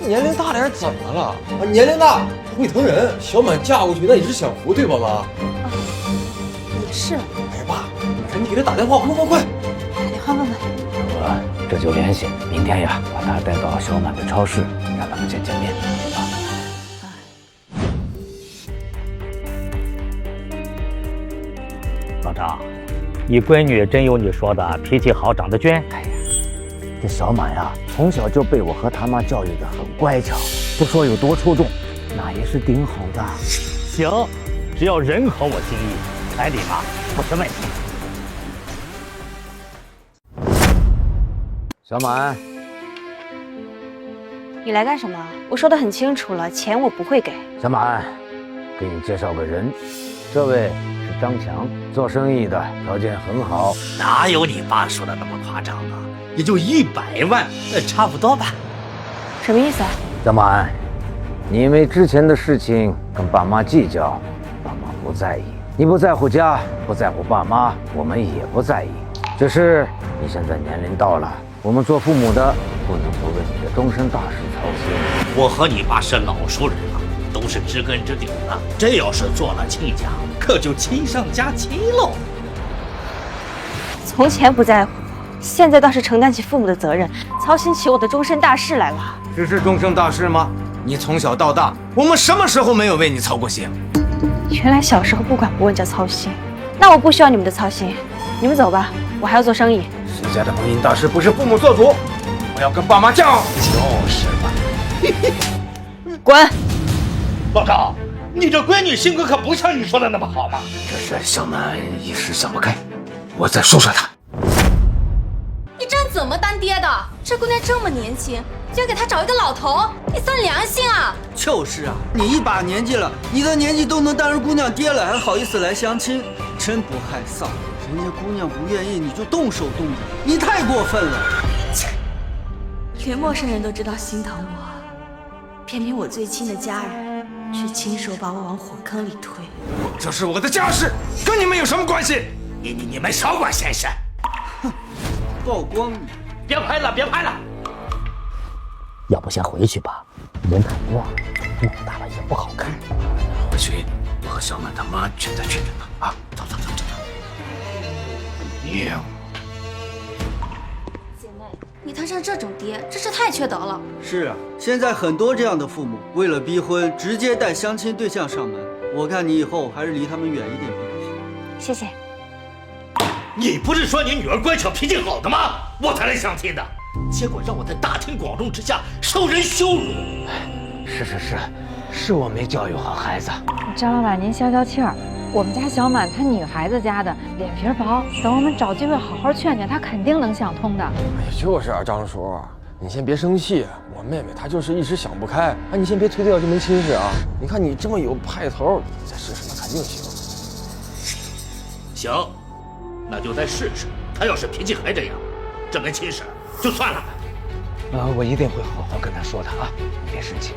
年龄大点怎么了？啊，年龄大会疼人。小满嫁过去那也是享福，对吧，妈？也是。哎呀，妈，你给他打电话，快！打电话问问。我这就联系，明天呀，把他带到小满的超市，让他们见面啊。老张，你闺女真有你说的脾气好，长得娟。哎呀，这小满呀，从小就被我和他妈教育得很乖巧，不说有多出众，那也是顶好的。行，只要人合我心意，彩礼嘛不是问题。小满，你来干什么？我说的很清楚了，钱我不会给。小满，给你介绍个人，这位是张强，做生意的，条件很好。哪有你爸说的那么夸张啊？也就100万，差不多吧。什么意思啊？小满，你因为之前的事情跟爸妈计较，爸妈不在意。你不在乎家，不在乎爸妈，我们也不在意。只是你现在年龄到了，我们做父母的不能不为你的终身大事操心。我和你爸是老熟人了，都是知根知底了。这要是做了亲家，可就亲上加亲喽。从前不在乎，现在倒是承担起父母的责任，操心起我的终身大事来了。这是终身大事吗？你从小到大，我们什么时候没有为你操过心？原来小时候不管不问叫操心，那我不需要你们的操心，你们走吧，我还要做生意。谁家的婚姻大事不是父母做主？我要跟爸妈犟。就是嘛。滚！报告，你这闺女性格可不像你说的那么好嘛。这事小满一时想不开，我再说说她。你这人怎么当爹的？这姑娘这么年轻，就要给她找一个老头，你算良心啊！就是啊，你一把年纪了，你的年纪都能当人姑娘爹了，还好意思来相亲，真不害臊。人家姑娘不愿意你就动手动脚，你太过分了。连陌生人都知道心疼我，偏偏我最亲的家人却亲手把我往火坑里推。这是我的家事，跟你们有什么关系？你们少管闲事。哼，曝光你！别拍了，别拍了。要不先回去吧，人太多，弄大了也不好看。回去，我和小满他妈去再确认吧。啊，走。姐妹，你摊上这种爹，真是太缺德了。是啊，现在很多这样的父母，为了逼婚，直接带相亲对象上门。我看你以后还是离他们远一点比较好。谢谢。你不是说你女儿乖巧脾气好的吗？我才来相亲的，结果让我在大庭广众之下受人羞辱。是我没教育好孩子。张老板，您消消气儿。我们家小满她女孩子家的，脸皮薄，等我们找机会好好劝劝，她肯定能想通的。哎呀，就是啊，张叔，你先别生气，我妹妹她就是一时想不开。哎，你先别推掉这门亲事啊！你看你这么有派头，你再试试，那肯定行。行，那就再试试。她要是脾气还这样，这门亲事就算了。我一定会好好跟她说的啊！别生气。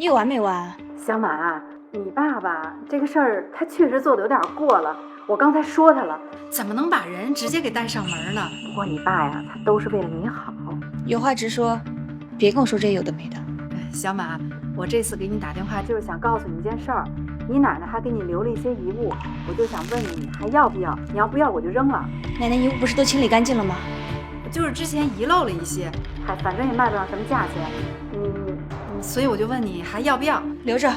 你有完没完？小满啊，你爸爸这个事儿他确实做的有点过了，我刚才说他了，怎么能把人直接给带上门呢？不过你爸呀，他都是为了你好。有话直说，别跟我说这些有的没的。小满，我这次给你打电话就是想告诉你一件事儿，你奶奶还给你留了一些遗物，我就想问你还要不要？你要不要我就扔了。奶奶遗物不是都清理干净了吗？就是之前遗漏了一些，反正也卖不了什么价钱，所以我就问你还要不要？留着，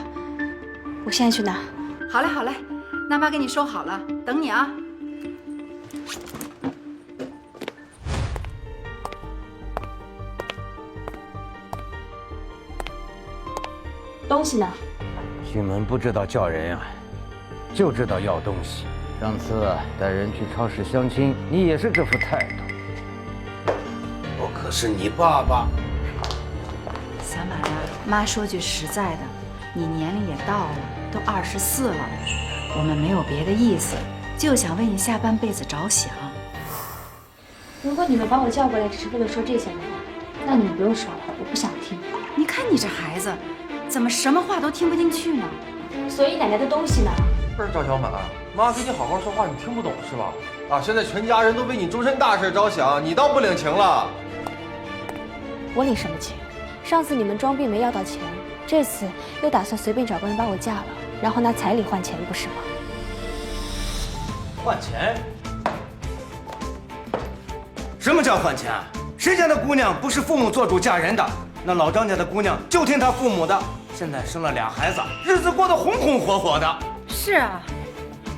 我现在去拿。好嘞，那妈给你收好了，等你啊。东西呢？徐门不知道叫人呀，就知道要东西。上次带人去超市相亲，你也是这副态度。我可是你爸爸。小满啊，妈说句实在的，你年龄也到了，都24了，我们没有别的意思，就想为你下半辈子着想。如果你们把我叫过来只是为了说这些的话，那你们不用说了，我不想听。你看你这孩子，怎么什么话都听不进去呢？所以奶奶的东西呢？不是赵小满，妈跟你好好说话，你听不懂是吧？啊，现在全家人都为你终身大事着想，你倒不领情了。我领什么情？上次你们装病没要到钱，这次又打算随便找个人把我嫁了，然后拿彩礼换钱，不是吗？换钱？什么叫换钱？谁家的姑娘不是父母做主嫁人的？那老张家的姑娘就听他父母的，现在生了2孩子，日子过得红红火火的。是啊，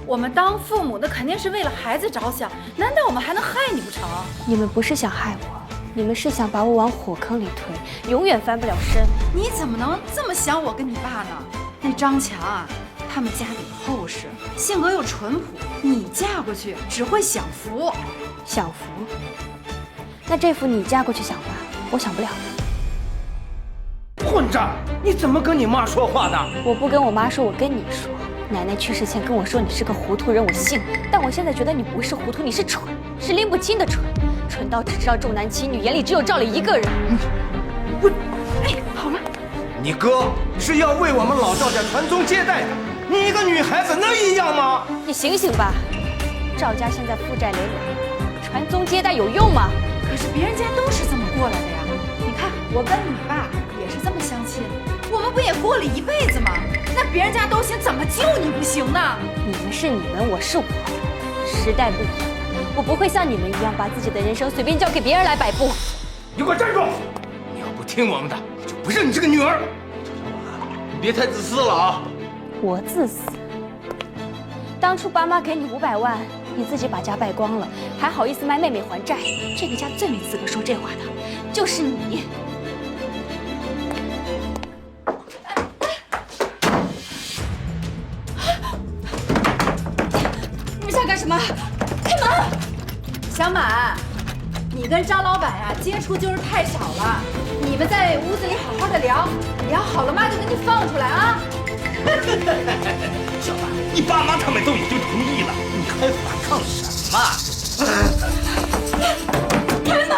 我们当父母的肯定是为了孩子着想，难道我们还能害你不成？你们不是想害我，你们是想把我往火坑里推，永远翻不了身。你怎么能这么想我跟你爸呢？那张强啊，他们家底厚实，性格又淳朴，你嫁过去只会享福。享福？那这福你嫁过去享吧，我享不了。混账！你怎么跟你妈说话的？我不跟我妈说，我跟你说。奶奶去世前跟我说你是个糊涂人，我信。但我现在觉得你不是糊涂，你是蠢，是拎不清的蠢，蠢到只知道重男轻女，眼里只有赵丽一个人。哎，好了。你哥是要为我们老赵家传宗接代的，你一个女孩子能一样吗？你醒醒吧，赵家现在负债累累，传宗接代有用吗？可是别人家都是这么过来的呀。你看我跟你爸也是这么相亲，我们不也过了一辈子吗？那别人家都行，怎么就你不行呢？你们是你们，我是我，时代不一样，我不会像你们一样把自己的人生随便交给别人来摆布。你给我站住！你要不听我们的，就不是你这个女儿。你别太自私了啊！我自私？当初爸妈给你500万，你自己把家败光了，还好意思卖妹妹还债？这个家最没资格说这话的，就是你。你们想干什么？开门！小满，你跟张老板呀接触就是太少了，你们在屋子里好好的聊，聊好了妈就给你放出来啊！小满，你爸妈他们都已经同意了，你还反抗什么？开门！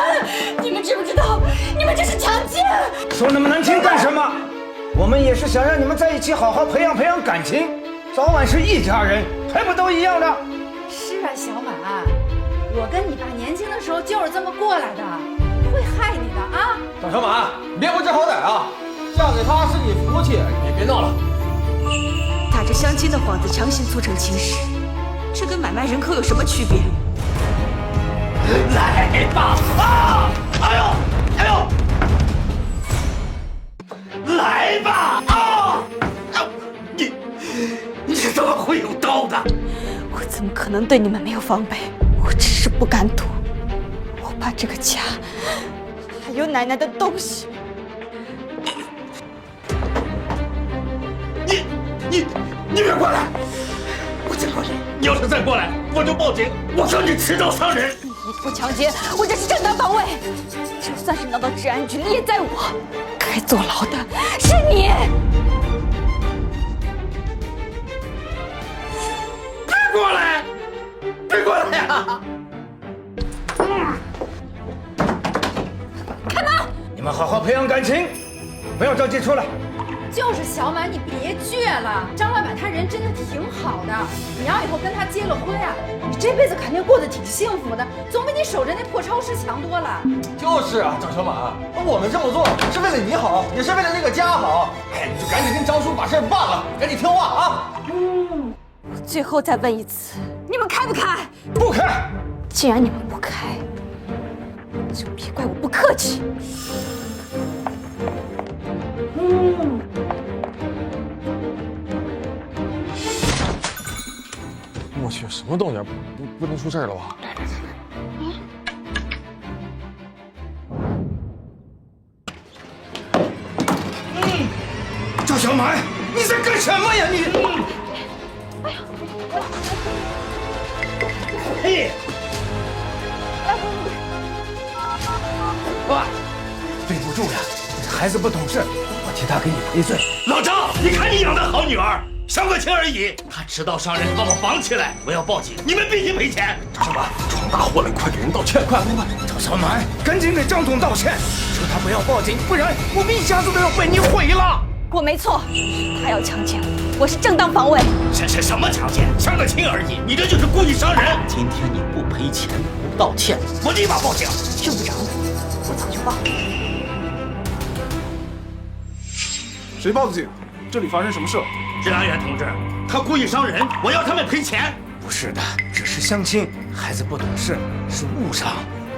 你们知不知道，你们这是强奸！说那么难听干什么？我们也是想让你们在一起好好培养培养感情，早晚是一家人，还不都一样的？是啊，小满，我跟你爸年轻的时候就是这么过来的，不会害你的啊！张小满，你别不知好歹啊！嫁给他是你福气，你别闹了。打着相亲的幌子强行促成亲事，这跟买卖人口有什么区别？来吧！啊！哎呦！哎呦！来吧！啊！你怎么会有刀的？我怎么可能对你们没有防备？我只是不敢赌，我怕这个家还有奶奶的东西。你别过来！我见过你，你要是再过来，我就报警！我说你持刀伤人！你不强奸，我这是正当防卫。就算是闹到治安局，你也在我。该坐牢的是你。别过来！别过来呀！开门！你们好好培养感情，不要着急出来。就是小满，你别倔了。张老板他人真的挺好的，你要以后跟他结了婚啊，你这辈子肯定过得挺幸福的，总比你守着那破超市强多了。就是啊，张小满，我们这么做是为了你好，也是为了这个家好。哎，你就赶紧跟张叔把事办了，赶紧听话啊！我最后再问一次，你们开不开？不开。既然你们不开，就别怪我不客气。我去，什么动静？不能出事了吧？赵小满，你在干什么呀你？嘿！爸，对不住了，孩子不懂事，我替他给你赔罪。老张，你看你养的好女儿，伤个情而已。她持刀伤人，把我绑起来，我要报警，你们必须赔钱。张小满，闯大祸了，快给人道歉，快！赵小满，赶紧给张总道歉，说他不要报警，不然我们一家子都要被你毁了。我没错，他要强奸我是正当防卫。什么强奸？伤个亲而已，你这就是故意伤人。今天你不赔钱，不道歉，我立马报警。用不着你，我早就报了。谁报的警？这里发生什么事？治安员同志，他故意伤人，我要他们赔钱。不是的，只是相亲，孩子不懂事，是误伤。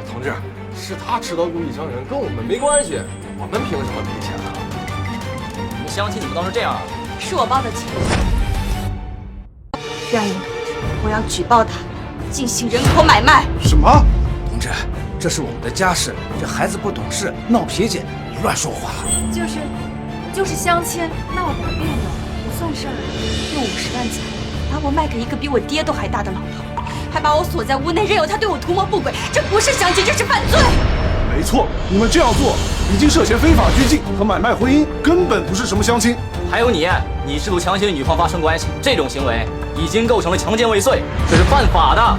同志，是他持刀故意伤人，跟我们没关系，我们凭什么赔钱啊？你相亲怎么当成这样啊？是我报的警。冉云同志，我要举报他进行人口买卖。什么？同志，这是我们的家事，这孩子不懂事，闹脾气，你乱说话。就是相亲闹点别扭，不算事儿。用50万彩把我卖给一个比我爹都还大的老头，还把我锁在屋内，任由他对我图谋不轨，这不是相亲，这是犯罪。没错，你们这样做已经涉嫌非法拘禁和买卖婚姻，根本不是什么相亲。还有你试图强行与女方发生关系，这种行为已经构成了强奸未遂，这是犯法的。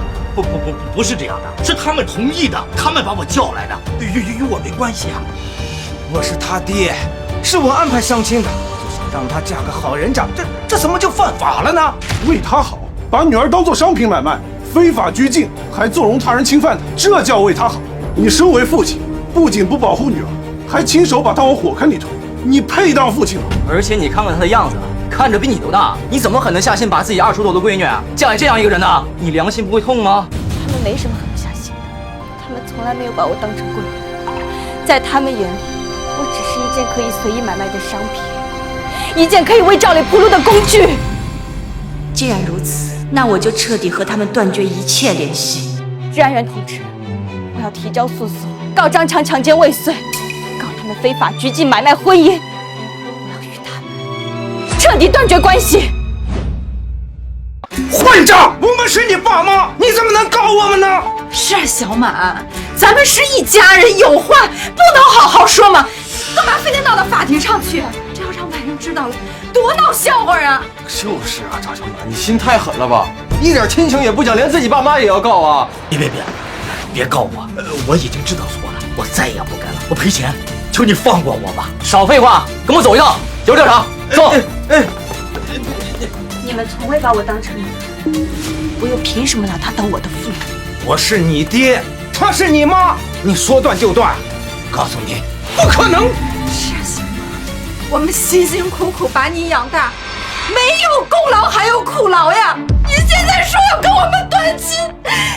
不是这样的，是他们同意的，他们把我叫来的，与我没关系啊。我是他爹，是我安排相亲的，就想让她嫁个好人家，这怎么就犯法了呢？为他好，把女儿当作商品买卖，非法拘禁，还纵容他人侵犯她，这叫为他好。你身为父亲，不仅不保护女儿，还亲手把她往火坑里推，你配当父亲吗？而且你看看他的样子，看着比你都大，你怎么狠得下心把自己2出头的闺女嫁给这样一个人呢？你良心不会痛吗？他们没什么狠不下心的，他们从来没有把我当成贵人，在他们眼里，我只是一件可以随意买卖的商品，一件可以为赵磊铺路的工具。既然如此，那我就彻底和他们断绝一切联系。治安员同志，我要提交诉讼，告张强强奸未遂，告他们非法拘禁买卖婚姻，我要与他们彻底断绝关系。混账！我们是你爸妈，你怎么能告我们呢？是啊，小满，咱们是一家人，有话不能好好说吗？干嘛非得闹到法庭上去？这要让外人知道了，多闹笑话啊！就是啊，赵小满，你心太狠了吧？一点亲情也不讲，连自己爸妈也要告啊！别告我，我已经知道错了，我再也不干了，我赔钱，求你放过我吧！少废话，跟我走一趟，有调查，走。你们从未把我当成人，我又凭什么拿他当我的父母？我是你爹，她是你妈，你说断就断。告诉你，不可能！是啊，小满，我们辛辛苦苦把你养大，没有功劳还有苦劳呀！你现在说要跟我们断亲，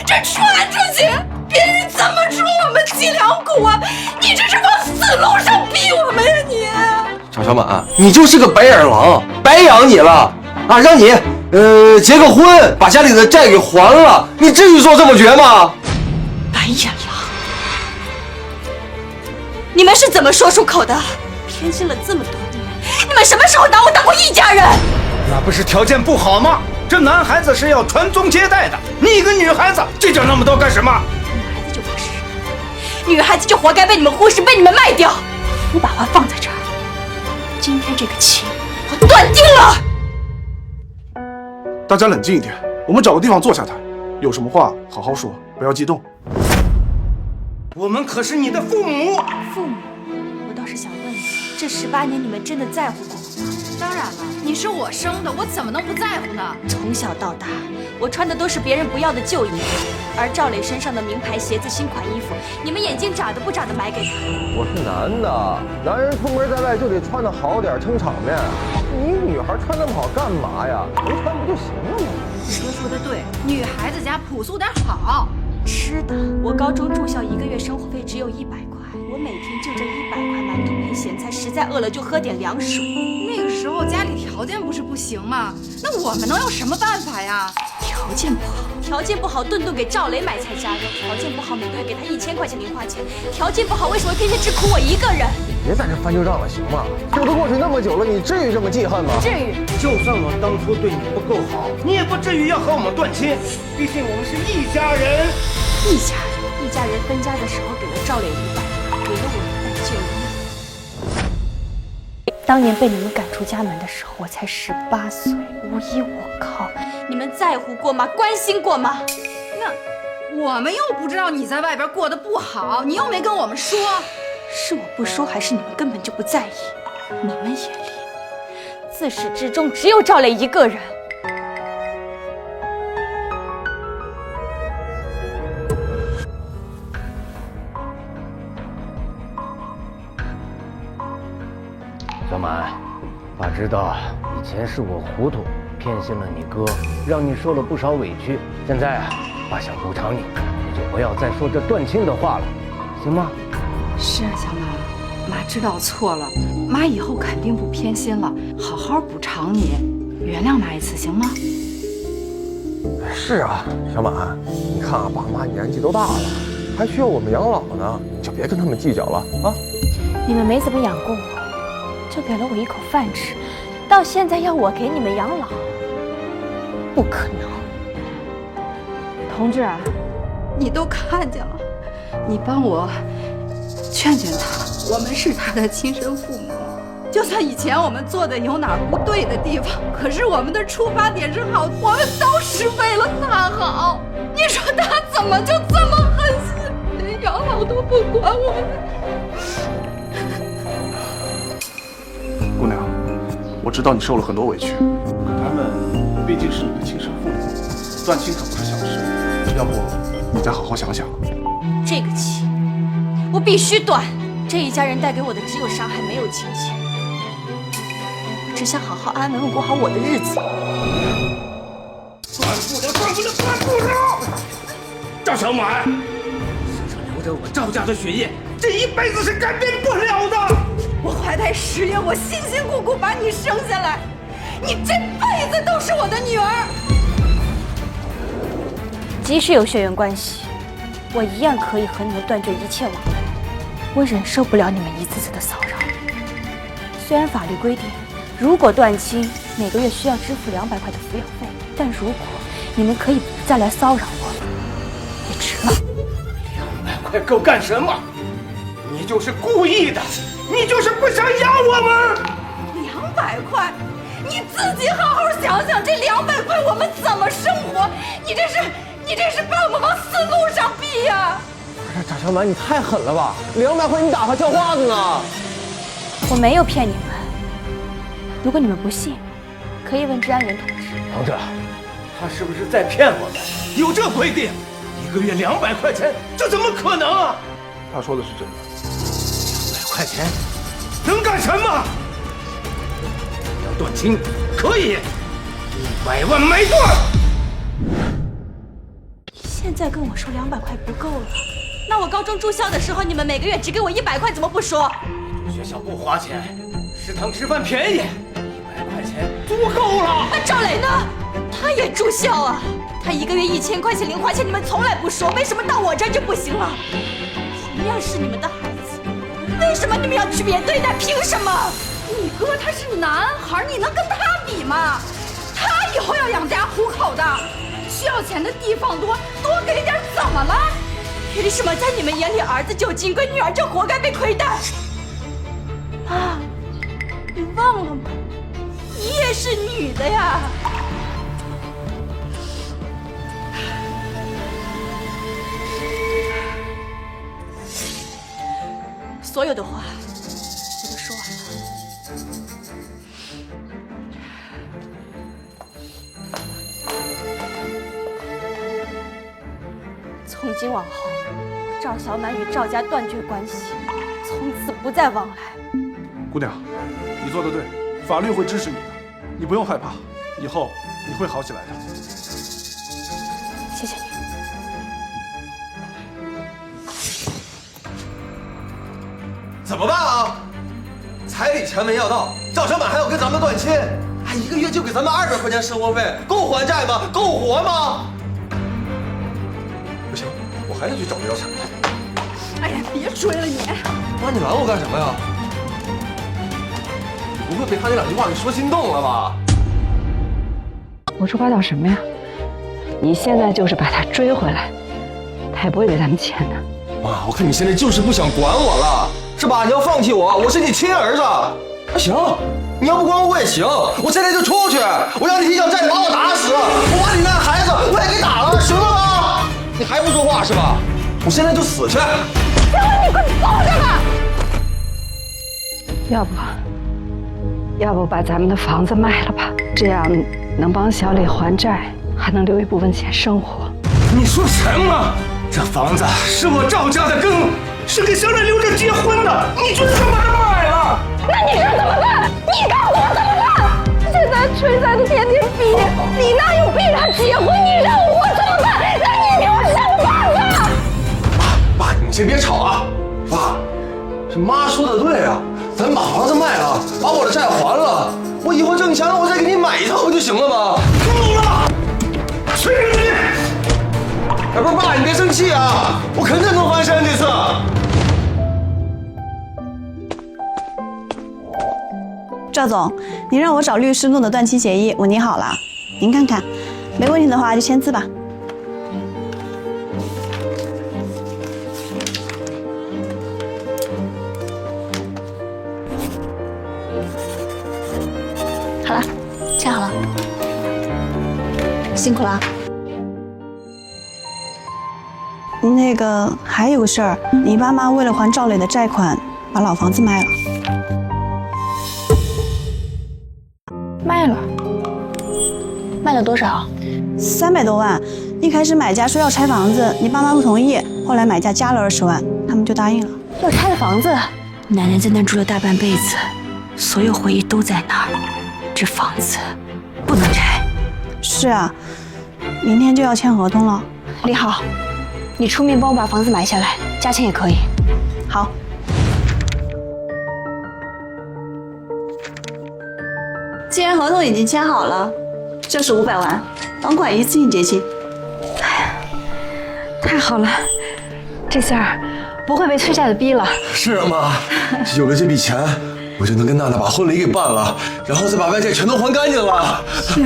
这传出去，别人怎么说我们脊梁骨啊？你这是往死路上逼我们呀你！赵小满，你就是个白眼狼，白养你了啊！让你结个婚，把家里的债给还了，你至于做这么绝吗？白眼狼！你们是怎么说出口的？偏心了这么多年，你们什么时候拿我当过一家人？那不是条件不好吗？这男孩子是要传宗接代的，你一个女孩子计较那么多干什么？女孩子就不是，女孩子就活该被你们忽视，被你们卖掉。我把话放在这儿，今天这个亲我断定了。大家冷静一点，我们找个地方坐下谈，有什么话好好说，不要激动。我们可是你的父母。父母，我倒是想问你，这18年你们真的在乎过我吗？当然了，你是我生的，我怎么能不在乎呢？从小到大，我穿的都是别人不要的旧衣服，而赵磊身上的名牌鞋子、新款衣服，你们眼睛眨的不眨的买给他。我是男的，男人出门在外就得穿得好点，撑场面。你女孩穿那么好干嘛呀？能穿不就行了吗？哥说的对，女孩子家朴素点好。吃的，我高中住校1个月生活费只有100块，我每天就这100块馒头配咸菜，实在饿了就喝点凉水。那个时候家里条件不是不行吗？那我们能有什么办法呀？条件不好，条件不好，顿顿给赵磊买菜加肉；条件不好，每个月给他1000块钱零花钱；条件不好，为什么偏偏只苦我一个人？别在这翻旧账了，行吗？这都过去那么久了，你至于这么记恨吗？至于。就算我当初对你不够好，你也不至于要和我们断亲。毕竟我们是一家人。一家人分家的时候给了赵磊100块，给了我1袋旧衣。当年被你们赶出家门的时候，我才18岁，无依无靠。你们在乎过吗？关心过吗？那我们又不知道你在外边过得不好，你又没跟我们说。是我不说，还是你们根本就不在意？你们眼里自始至终只有赵磊一个人。小满，爸知道以前是我糊涂，偏心了你哥，让你受了不少委屈。现在爸想补偿你，你就不要再说这断亲的话了。行吗？是啊，小马，妈知道错了，妈以后肯定不偏心了，好好补偿你，原谅妈一次，行吗？是啊，小马，你看啊，爸妈年纪都大了，还需要我们养老呢，就别跟他们计较了啊。你们没怎么养过我，就给了我一口饭吃，到现在要我给你们养老，不可能。同志啊，你都看见了，你帮我劝劝他，我们是他的亲生父母。就算以前我们做的有哪儿不对的地方，可是我们的出发点是好，我们都是为了他好。你说他怎么就这么狠心，连养老都不管我们？姑娘，我知道你受了很多委屈，可他们毕竟是你的亲生父母，断亲可不是小事。要不你再好好想想。这个气我必须断。这一家人带给我的只有伤害，没有亲情。我只想好好安稳过好我的日子。断不了！赵小满，身上流着我赵家的血液，这一辈子是改变不了的。我怀胎10月，我辛辛苦苦把你生下来，你这辈子都是我的女儿。即使有血缘关系，我一样可以和你们断绝一切往来。我忍受不了你们一次次的骚扰。虽然法律规定，如果断亲，每个月需要支付200块的抚养费，但如果你们可以不再来骚扰我，也值了。200块够干什么？你就是故意的，你就是不想养我们。200块，你自己好好想想，这200块我们怎么生活？你这是把我们往死路上逼呀！赵小满，你太狠了吧！200块你打发叫花子呢？我没有骗你们。如果你们不信，可以问治安员同志。同志，他是不是在骗我们？有这规定，1个月200块钱，这怎么可能啊？他说的是真的。200块钱能干什么？要断亲可以，100万没断。现在跟我说200块不够了，那我高中住校的时候，你们每个月只给我100块，怎么不说？住学校不花钱，食堂吃饭便宜，100块钱足够了。那赵磊呢？他也住校啊，他1个月1000块钱零花钱，你们从来不说，为什么到我这儿就不行了？同样是你们的孩子，为什么你们要区别对待？凭什么？你哥他是男孩，你能跟他比吗？他以后要养家糊口的，需要钱的地方多，多给点怎么了？为什么在你们眼里儿子就金贵，女儿就活该被亏待？妈，你忘了吗？你也是女的呀！所有的话我都说完了。从今往后，赵小满与赵家断绝关系，从此不再往来。姑娘，你做得对，法律会支持你的，你不用害怕，以后你会好起来的。谢谢你。怎么办啊？彩礼钱没要到，赵小满还要跟咱们断亲，还1个月就给咱们200块钱生活费，够还债吗？够活吗？不行，我还得去找刘小强。哎呀，别追了你！妈，你拦我干什么呀？你不会被他那2句话给说心动了吧？胡说八道什么呀？你现在就是把他追回来，他也不会给咱们钱的。妈，我看你现在就是不想管我了，是吧？你要放弃我，我是你亲儿子。那行，你要不管我也行，我现在就出去，我让你弟想再把我打死，我把你那孩子我也给打了，行了吗？你还不说话是吧？我现在就死去。小文，你快放下吧！要不把咱们的房子卖了吧？这样能帮小李还债，还能留一部分钱生活。你说什么？这房子是我赵家的根，是给小磊留着结婚的，你就这么把它卖了？那你说怎么办？你告诉我怎么办？现在崔三都天天逼你那又逼他结婚，你让我怎么办？那你给我想办法！爸，你先别吵啊！这妈说的对啊，咱把房子卖了，把我的债还了，我以后挣钱了，我再给你买一套不就行了吗？够了，随便你。哎，不是爸，你别生气啊，我肯定能翻身这次。赵总，您让我找律师弄的断亲协议，我拟好了，您看看，没问题的话就签字吧。好了，签好了，辛苦了。那个还有个事儿，你爸妈为了还赵磊的债款，把老房子卖了。卖了多少？300多万。一开始买家说要拆房子，你爸妈不同意，后来买家加了20万，他们就答应了。要拆了房子？奶奶在那住了大半辈子，所有回忆都在那儿，这房子不能拆。是啊，明天就要签合同了。李好，你出面帮我把房子买下来，加钱也可以。好。既然合同已经签好了，这是500万，房款一次性结清。太好了，这下不会被催债的逼了。是啊，妈，有了这笔钱，我就能跟娜娜把婚礼给办了，然后再把外债全都还干净了。是。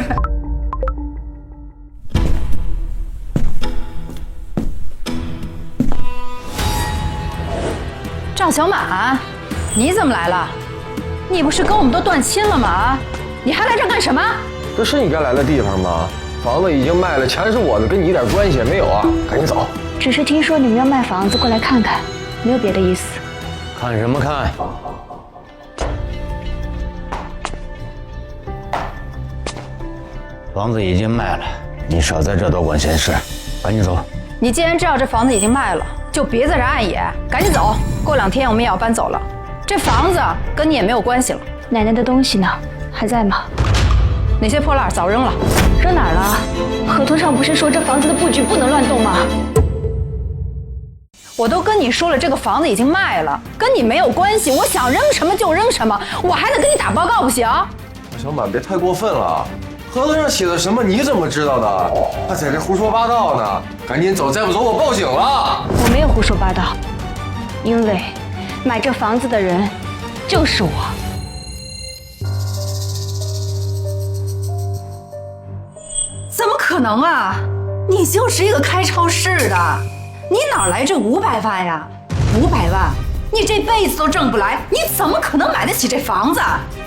赵小满，你怎么来了？你不是跟我们都断亲了吗？你还来这干什么？这是你该来的地方吗？房子已经卖了，钱是我的，跟你一点关系也没有啊！赶紧走。只是听说你们要卖房子，过来看看，没有别的意思。看什么看？房子已经卖了，你少在这多管闲事，赶紧走。你既然知道这房子已经卖了，就别在这碍眼，赶紧走。过2天我们也要搬走了，这房子跟你也没有关系了。奶奶的东西呢？还在吗？那些破烂早扔了。扔哪儿了？合同上不是说这房子的布局不能乱动吗？我都跟你说了，这个房子已经卖了，跟你没有关系。我想扔什么就扔什么，我还得跟你打报告不行？小满，别太过分了。合同上写的什么你怎么知道的？还在这胡说八道呢！赶紧走，再不走我报警了。我没有胡说八道，因为买这房子的人就是我。怎么可能啊！你就是一个开超市的，你哪来这500万呀？500万，你这辈子都挣不来，你怎么可能买得起这房子？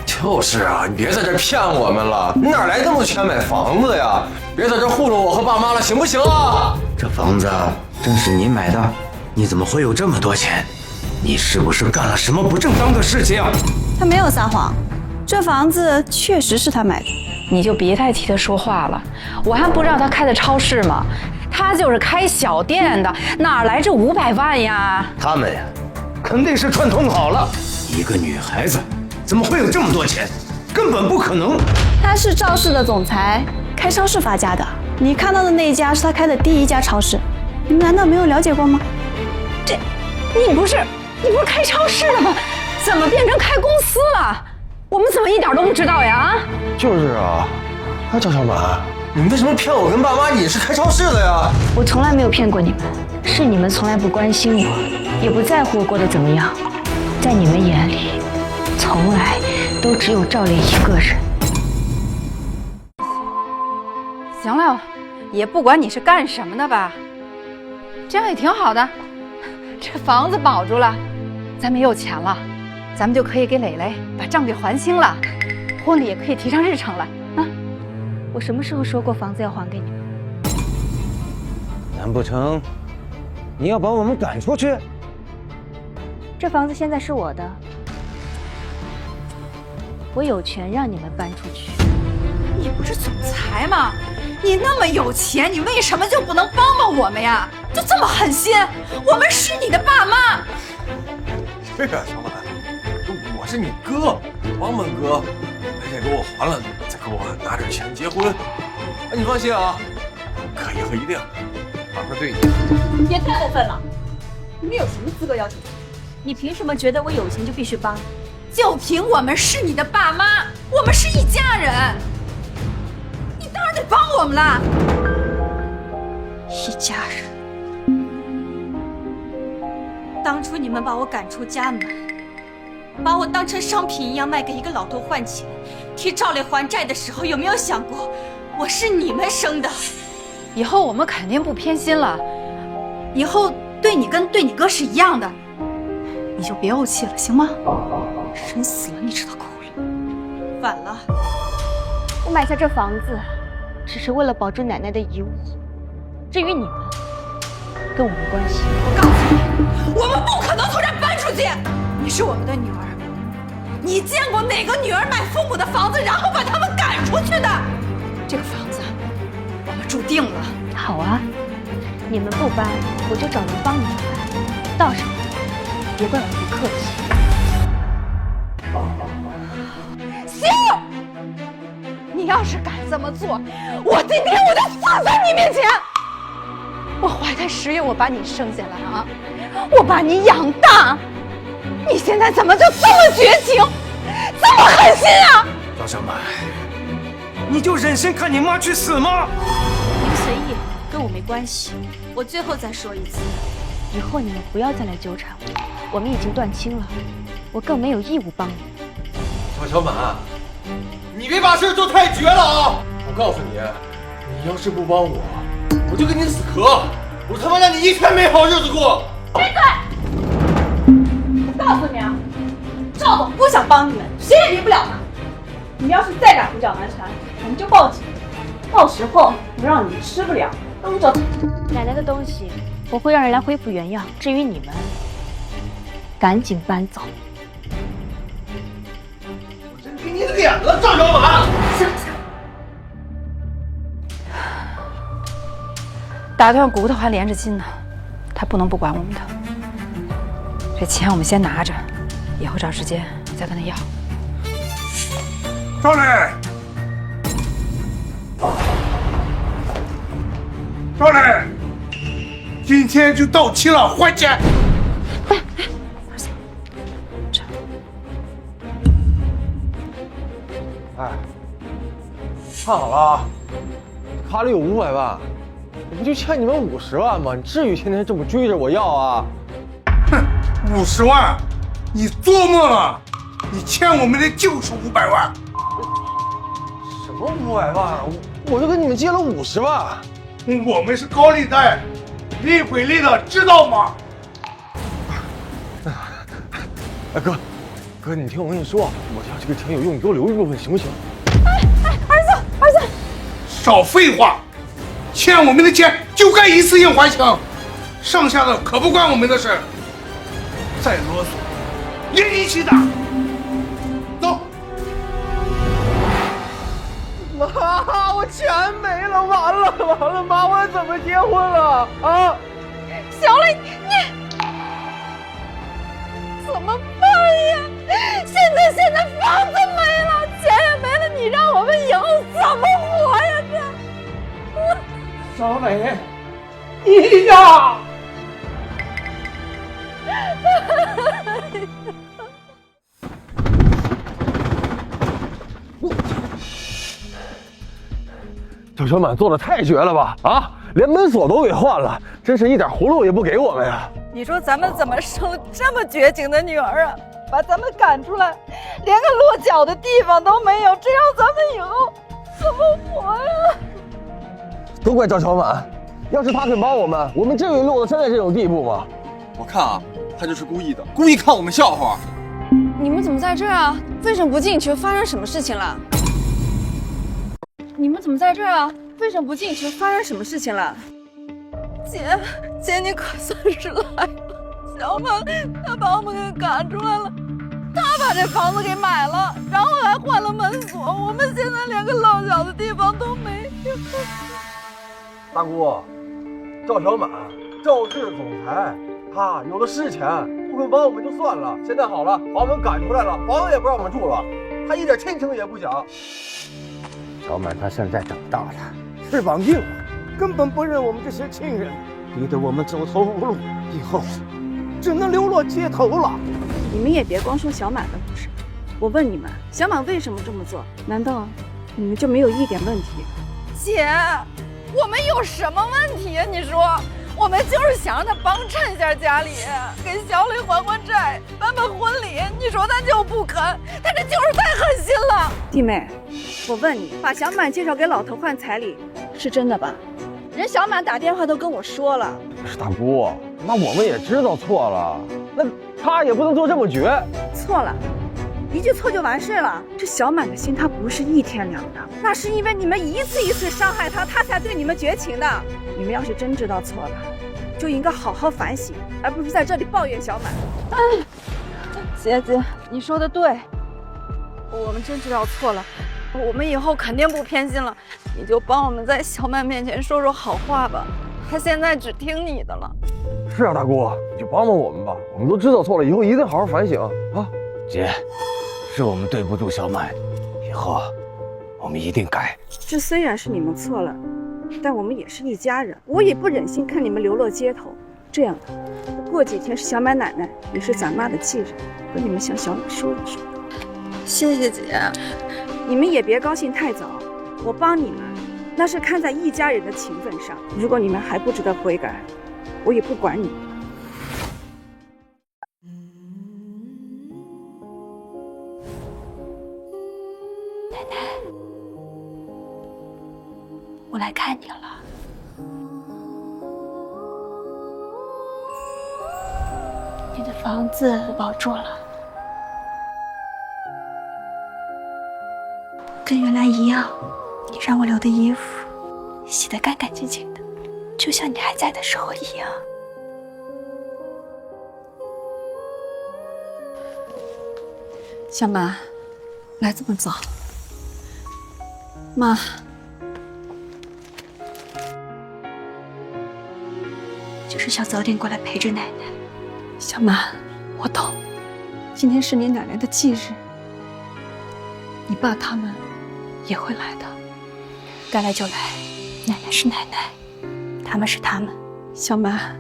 就是啊，你别在这骗我们了，你哪来那么多钱买房子呀？别在这糊弄我和爸妈了，行不行啊？这房子真是你买的？你怎么会有这么多钱？你是不是干了什么不正当的事情？他没有撒谎，这房子确实是他买的。你就别太替他说话了，我还不知道他开的超市吗？他就是开小店的，哪来这500万呀？他们呀，肯定是串通好了。一个女孩子怎么会有这么多钱？根本不可能。他是赵氏的总裁，开超市发家的。你看到的那一家是他开的第1家超市，你难道没有了解过吗？你不是开超市的吗？怎么变成开公司了？我们怎么一点都不知道呀？就是啊，赵小满，你们为什么骗我跟爸妈你是开超市的呀？我从来没有骗过你们，是你们从来不关心我，也不在乎我过得怎么样。在你们眼里，从来都只有赵磊一个人。行了，也不管你是干什么的吧，这样也挺好的。这房子保住了，咱们也有钱了，咱们就可以给磊磊把账给还清了，婚礼也可以提上日程了啊！我什么时候说过房子要还给你们？难不成你要把我们赶出去？这房子现在是我的，我有权让你们搬出去。你不是总裁吗？你那么有钱，你为什么就不能帮帮我们呀？就这么狠心？我们是你的爸妈。是啊，小满，我是你哥，王猛哥，外债给我还了，再给我拿点钱结婚。哎，你放心啊，可以和一定好好对你。也太过分了！你们有什么资格要求？你凭什么觉得我有钱就必须帮你？就凭我们是你的爸妈，我们是一家人，你当然得帮我们啦。一家人。当初你们把我赶出家门，把我当成商品一样卖给一个老头换钱，替赵磊还债的时候，有没有想过我是你们生的？以后我们肯定不偏心了，以后对你跟对你哥是一样的，你就别怄气了，行吗？人死了你知道哭了，晚了。我买下这房子，只是为了保住奶奶的遗物。至于你们，跟我没关系。我告诉你，我们不可能从这儿搬出去。你是我们的女儿，你见过哪个女儿买父母的房子，然后把他们赶出去的？这个房子我们住定了。好啊，你们不搬，我就找人帮你们搬。到时候别怪我不客气。行，你要是敢这么做，我今天我就死在你面前。我怀胎10月，我把你生下来啊，我把你养大，你现在怎么就这么绝情，这么狠心啊？赵小满，你就忍心看你妈去死吗？你们随意，跟我没关系。我最后再说一次，以后你们不要再来纠缠我，我们已经断亲了，我更没有义务帮你。赵小满，你别把事做太绝了啊！我告诉你，你要是不帮我，我就跟你死磕！我他妈让你一天没好日子过！闭嘴！我告诉你啊，赵总不想帮你们，谁也离不了他。你们要是再敢胡搅蛮缠，我们就报警，到时候不让你们吃不了兜着走。奶奶的东西我会让人来恢复原样，至于你们，赶紧搬走。我真给你脸了，赵小满！行行。打断骨头还连着筋呢，他不能不管我们的。这钱我们先拿着，以后找时间再跟他要。赵磊，赵磊，今天就到期了，还钱！哎，看好了啊，卡里有500万，我不就欠你们50万吗？你至于天天这么追着我要啊？哼，50万，你做梦了！你欠我们的就是500万。什么500万？我就跟你们借了50万。我们是高利贷，利滚利的，知道吗？哎哥，你听我跟你说，我要这个钱有用，你给我留一部分行不行？儿子，少废话！欠我们的钱就该一次性还清，剩下的可不关我们的事。再啰嗦，连你一起打。走。妈，我钱没了，完了，妈，我怎么结婚了啊？行了，你怎么办呀？现在房子没了，钱也没了，你让我们以后怎么活呀？小磊，你呀！赵小满做的太绝了吧！啊，连门锁都给换了，真是一点葫芦也不给我们呀！你说咱们怎么生这么绝情的女儿啊？把咱们赶出来，连个落脚的地方都没有，这让咱们以后怎么活呀？都怪赵小满，要是他肯帮我们，我们至于落到现在这种地步吗？我看啊，他就是故意的，故意看我们笑话。你们怎么在这儿啊？为什么不进去？发生什么事情了？你们怎么在这儿啊？为什么不进去？发生什么事情了？姐，你可算是来了。小满他把我们给赶出来了，他把这房子给买了，然后还换了门锁，我们现在连个落脚的地方都没有。大姑，赵小满，赵氏总裁，他有的是钱，不肯帮我们就算了，现在好了，把我们赶出来了，房子也不让我们住了，他一点亲情也不讲。小满他现在长大了，翅膀硬了，根本不认我们这些亲人，逼得我们走投无路。以后只能流落街头了。你们也别光说小满的不是，我问你们，小满为什么这么做？难道你们就没有一点问题？姐，我们有什么问题呀？你说，我们就是想让他帮衬一下家里，给小磊还还债，办办婚礼。你说他就不肯，他这就是太狠心了。弟妹，我问你，把小满介绍给老头换彩礼，是真的吧？人小满打电话都跟我说了。是大姑，那我们也知道错了，那他也不能做这么绝。错了，一句错就完事了。这小满的心他不是一天两的，那是因为你们一次一次伤害他，他才对你们绝情的。你们要是真知道错了，就应该好好反省，而不是在这里抱怨小满。姐姐，你说的对，我们真知道错了，我们以后肯定不偏心了。你就帮我们在小满面前说说好话吧，他现在只听你的了。是啊，大姑，你就帮帮我们吧，我们都知道错了，以后一定好好反省啊。姐，是我们对不住小满，以后我们一定改。这虽然是你们错了，但我们也是一家人，我也不忍心看你们流落街头。这样的，过几天是小满奶奶也是咱妈的忌日，和你们向小满说一说。谢谢姐，你们也别高兴太早，我帮你们那是看在一家人的情分上。如果你们还不知道悔改，我也不管你们。奶奶，我来看你了。你的房子我保住了，跟原来一样。你让我留的衣服洗得干干净净的，就像你还在的时候一样。小满，来这么早，妈，就是想早点过来陪着奶奶。小满，我懂，今天是你奶奶的忌日，你爸他们也会来的。该来就来，奶奶是奶奶，他们是他们。小满，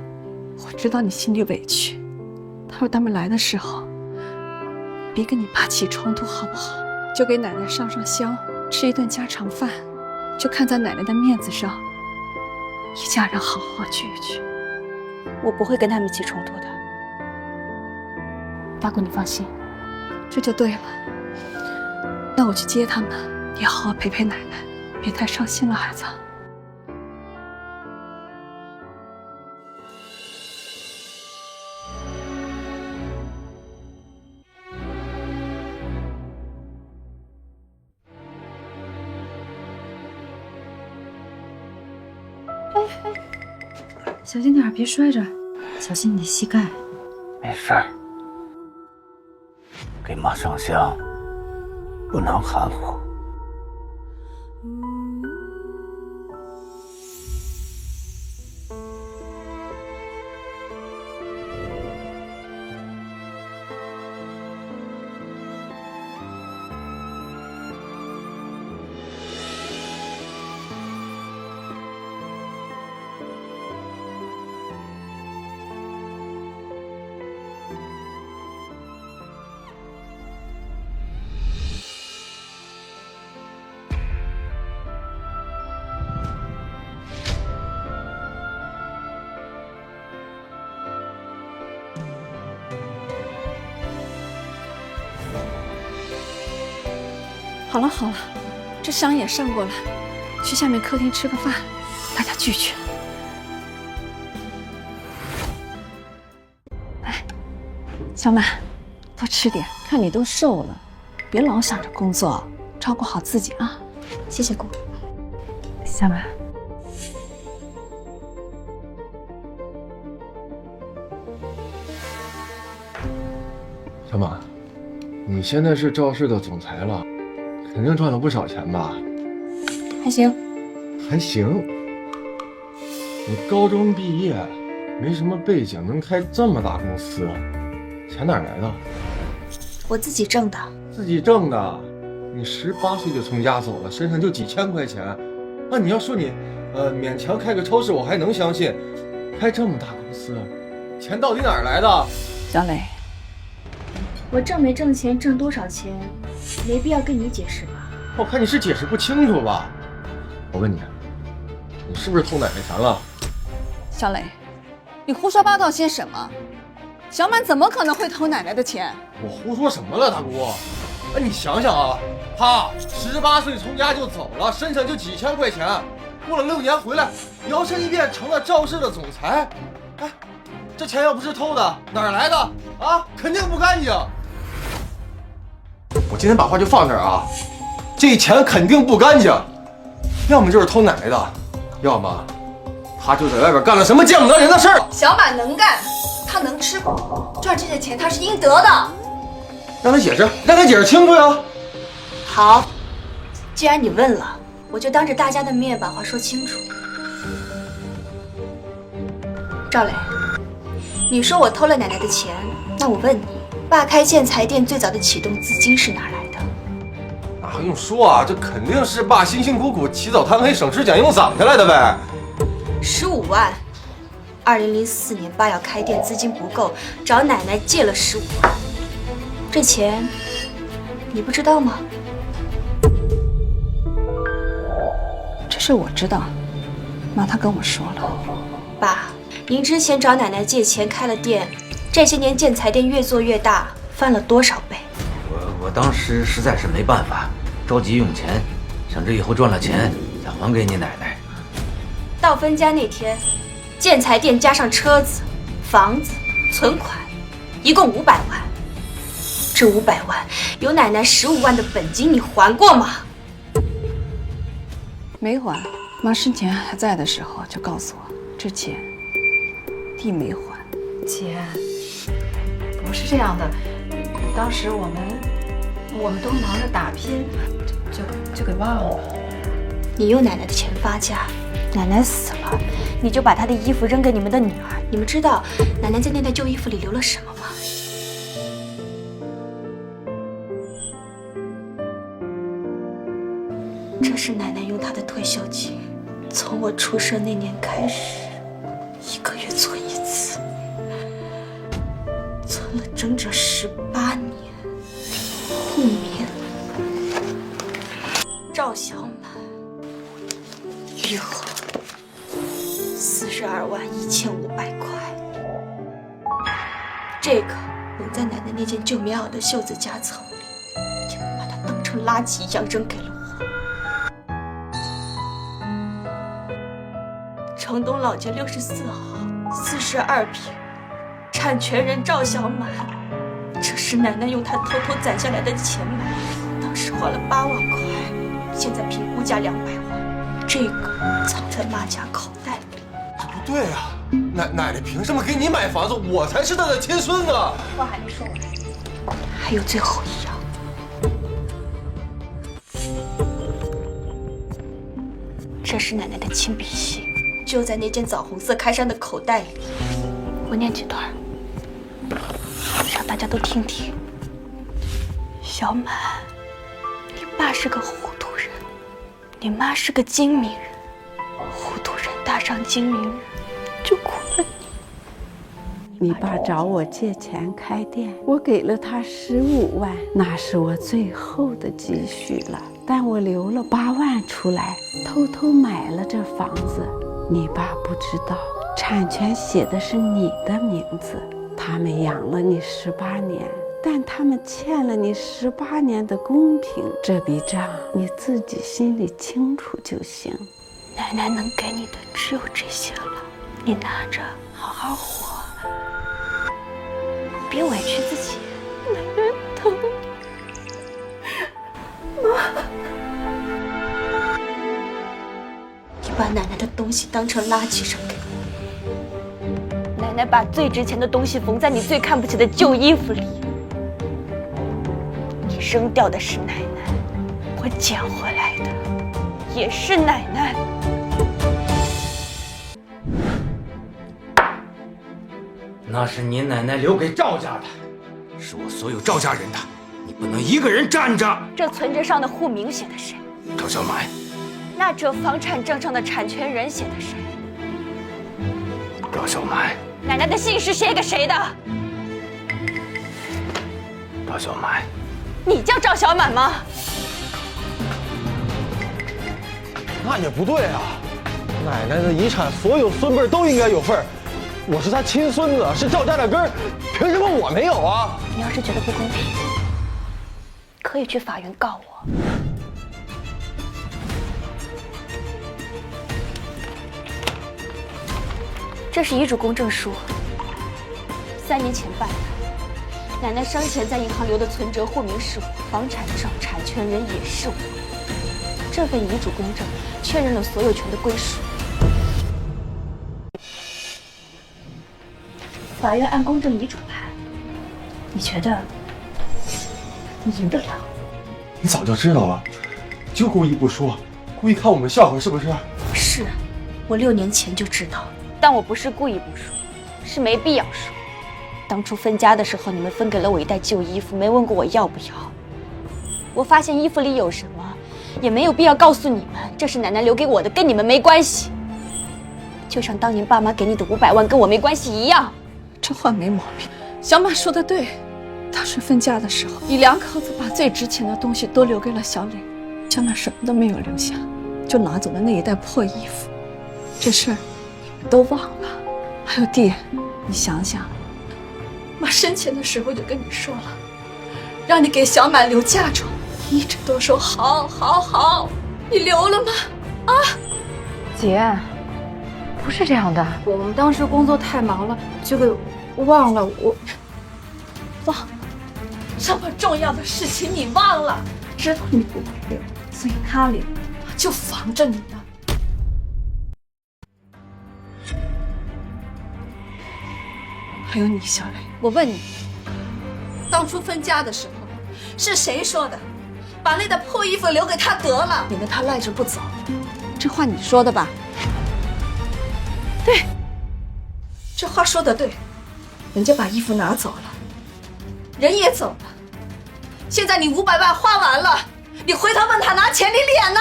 我知道你心里委屈，他们来的时候，别跟你爸起冲突好不好？就给奶奶上上香，吃一顿家常饭，就看在奶奶的面子上，一家人好好聚一聚。我不会跟他们起冲突的，大姑你放心。这就对了。那我去接他们，你好好陪陪奶奶，别太伤心了，孩子。小心点，别摔着，小心你的膝盖。没事儿，给妈上香，不能含糊。好了好了，这伤也上过了，去下面客厅吃个饭，大家聚聚。哎，小满，多吃点，看你都瘦了，别老想着工作，照顾好自己啊。谢谢姑。小满，小马，你现在是赵氏的总裁了，肯定赚了不少钱吧？还行。还行。你高中毕业，没什么背景，能开这么大公司，钱哪来的？我自己挣的。自己挣的？你18岁就从家走了，身上就几千块钱。那你要说你，勉强开个超市，我还能相信。开这么大公司，钱到底哪儿来的？小磊，我挣没挣钱，挣多少钱，没必要跟你解释吧？我看你是解释不清楚吧？我问你，你是不是偷奶奶钱了？小磊，你胡说八道些什么？小满怎么可能会偷奶奶的钱？我胡说什么了，大姑？哎，你想想啊，他18岁从家就走了，身上就几千块钱，过了6年回来，摇身一变成了赵氏的总裁。哎，这钱要不是偷的，哪儿来的啊？肯定不干净。我今天把话就放这儿啊，这钱肯定不干净，要么就是偷奶奶的，要么他就在外边干了什么见不得人的事儿。小满能干，他能吃苦，赚这些钱他是应得的。让他解释，让他解释清楚呀。好，既然你问了，我就当着大家的面把话说清楚。赵磊，你说我偷了奶奶的钱，那我问你，爸开建材店最早的启动资金是哪来的？那还用说啊，这肯定是爸辛辛苦苦起早贪黑省吃俭用攒下来的呗。15万。2004年爸要开店，资金不够，找奶奶借了15万。这钱你不知道吗？这事我知道，妈她跟我说了。爸，您之前找奶奶借钱开了店，这些年建材店越做越大，翻了多少倍？我当时实在是没办法，着急用钱，想着以后赚了钱再还给你奶奶。到分家那天，建材店加上车子、房子、存款，一共500万。这500万有奶奶15万的本金，你还过吗？没还。妈生前还在的时候就告诉我，这钱弟没还。姐，不是这样的，当时我们都忙着打拼，就给忘了。你用奶奶的钱发家，奶奶死了，你就把她的衣服扔给你们的女儿。你们知道奶奶在那袋旧衣服里留了什么吗？这是奶奶用她的退休金，从我出生那年开始，1个月存一次，存了整整18年。户名赵小满，余额42万1500块。这个缝在奶奶那件旧棉袄的袖子夹层里，你们把它当成垃圾一样扔给了我。城东老街64号42平，产权人赵小满。这是奶奶用她偷偷攒下来的钱买的，当时花了8万块，现在评估价200万。这个藏在妈家口袋里。不对啊，奶奶凭什么给你买房子？我才是她的亲孙子。话还没说完，还有最后一样。这是奶奶的亲笔信，就在那件枣红色开衫的口袋里。我念几段，让大家都听听。小满，你爸是个糊涂人，你妈是个精明人，糊涂人搭上精明人，就苦了你。你爸找我借钱开店，我给了他15万，那是我最后的积蓄了。但我留了8万出来，偷偷买了这房子。你爸不知道，产权写的是你的名字。他们养了你18年，但他们欠了你18年的公平。这笔账你自己心里清楚就行。奶奶能给你的只有这些了，你拿着好好活，别委屈自己。奶奶疼你。妈，你把奶奶的东西当成垃圾扔给我。奶奶把最值钱的东西缝在你最看不起的旧衣服里。你扔掉的是奶奶，我捡回来的也是奶奶。那是你奶奶留给赵家的，是我所有赵家人的，你不能一个人占着。这存折上的户名写的谁？赵小满。那这房产证上的产权人写的谁？赵小满。奶奶的信是写给谁的？赵小满，你叫赵小满吗？那也不对啊！奶奶的遗产，所有孙辈都应该有份儿。我是她亲孙子，是赵家的根儿，凭什么我没有啊？你要是觉得不公平，可以去法院告我。这是遗嘱公证书，3年前办的。奶奶生前在银行留的存折户名是我，房产证产权人也是我。这份遗嘱公证确认了所有权的归属。法院按公证遗嘱判，你觉得你赢得了？你早就知道了，就故意不说，故意看我们笑话是不是？是，我6年前就知道，但我不是故意不说，是没必要说。当初分家的时候，你们分给了我一袋旧衣服，没问过我要不要。我发现衣服里有什么，也没有必要告诉你们，这是奶奶留给我的，跟你们没关系。就像当年爸妈给你的500万跟我没关系一样。这话没毛病，小满说的对。当时分家的时候，你2口子把最值钱的东西都留给了小磊，小满什么都没有留下，就拿走了那一袋破衣服。这事儿你们都忘了。还有弟，你想想，妈生前的时候就跟你说了，让你给小满留嫁妆，你一直都说好，好，好，你留了吗？啊，姐，不是这样的，我们当时工作太忙了，就给忘了。忘了这么重要的事情你忘了，知道你不会留，所以他留，就防着你呢。还有你，小磊，我问你，当初分家的时候是谁说的？把那袋破衣服留给他得了，免得他赖着不走。这话你说的吧？对，这话说的对。人家把衣服拿走了，人也走了，现在你500万花完了，你回头问他拿钱，你脸呢？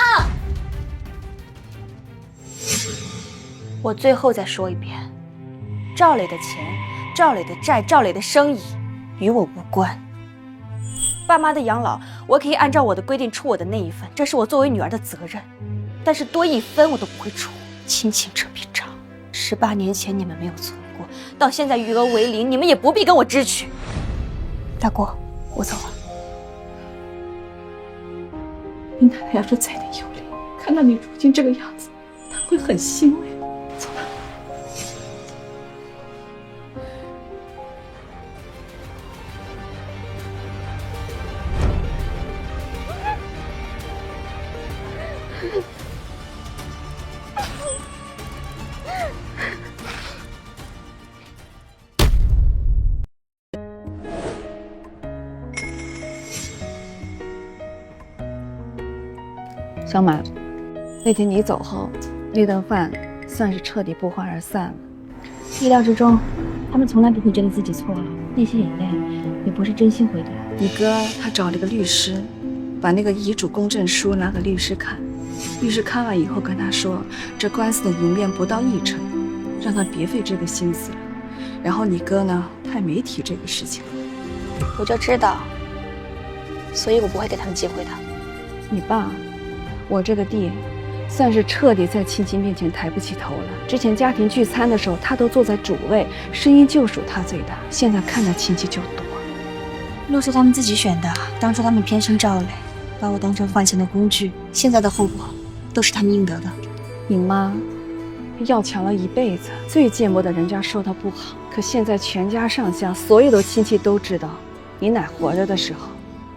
我最后再说一遍，赵磊的钱、赵磊的债、赵磊的生意与我无关。爸妈的养老，我可以按照我的规定出我的那一份，这是我作为女儿的责任。但是多1分我都不会出。亲情这笔账，18年前你们没有存过，到现在余额为0，你们也不必跟我支取。大姑，我走了。你奶奶要是在的有理，看到你如今这个样子，她会很欣慰。走吧。小满，那天你走后，那顿饭算是彻底不欢而散了。意料之中，他们从来不会觉得自己错了，那些眼泪也不是真心悔改。你哥他找了个律师，把那个遗嘱公证书拿给律师看，律师看完以后跟他说，这官司的赢面不到1成，让他别费这个心思了。然后你哥呢，他也没提这个事情。我就知道，所以我不会给他们机会的。你爸，我这个弟，算是彻底在亲戚面前抬不起头了。之前家庭聚餐的时候，他都坐在主位，声音就属他最大。现在看的亲戚就多。路是他们自己选的，当初他们偏心赵磊，把我当成换钱的工具，现在的后果都是他们应得的。你妈要强了一辈子，最见不得人家说她不好。可现在全家上下所有的亲戚都知道，你奶活着的时候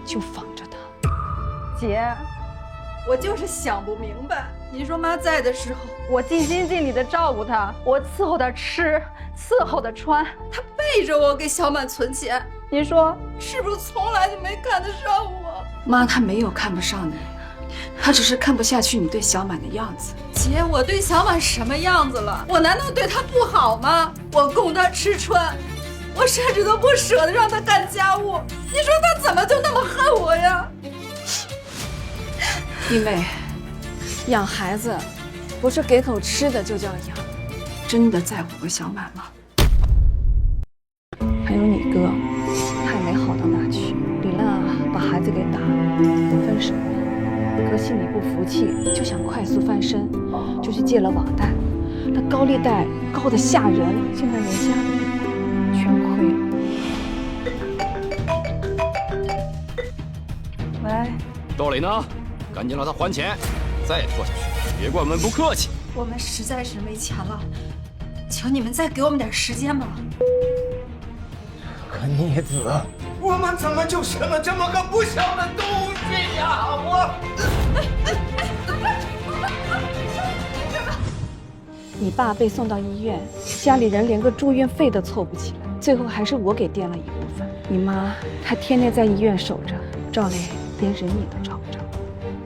就防着她。姐，我就是想不明白，你说妈在的时候，我尽心尽力的照顾她，我伺候她吃，伺候她穿，她背着我给小满存钱，你说是不是从来就没看得上我？妈，她没有看不上你，她只是看不下去你对小满的样子。姐，我对小满什么样子了？我难道对她不好吗？我供她吃穿，我甚至都不舍得让她干家务，你说她怎么就那么恨我呀？弟妹，养孩子不是给口吃的就叫养，真的在乎过小满吗？哥还没好到哪去，李兰把孩子给打了，分手了。哥心里不服气，就想快速翻身，就去借了网贷。那高利贷高得吓人，现在连家里全亏了。喂，道理呢？赶紧让他还钱，再拖下去，别怪我们不客气。我们实在是没钱了，求你们再给我们点时间吧。可逆子，我们怎么就生了这么个不孝的东西呀！你爸被送到医院，家里人连个住院费都凑不起来，最后还是我给垫了一部分。你妈她天天在医院守着，赵雷连人影都找不着。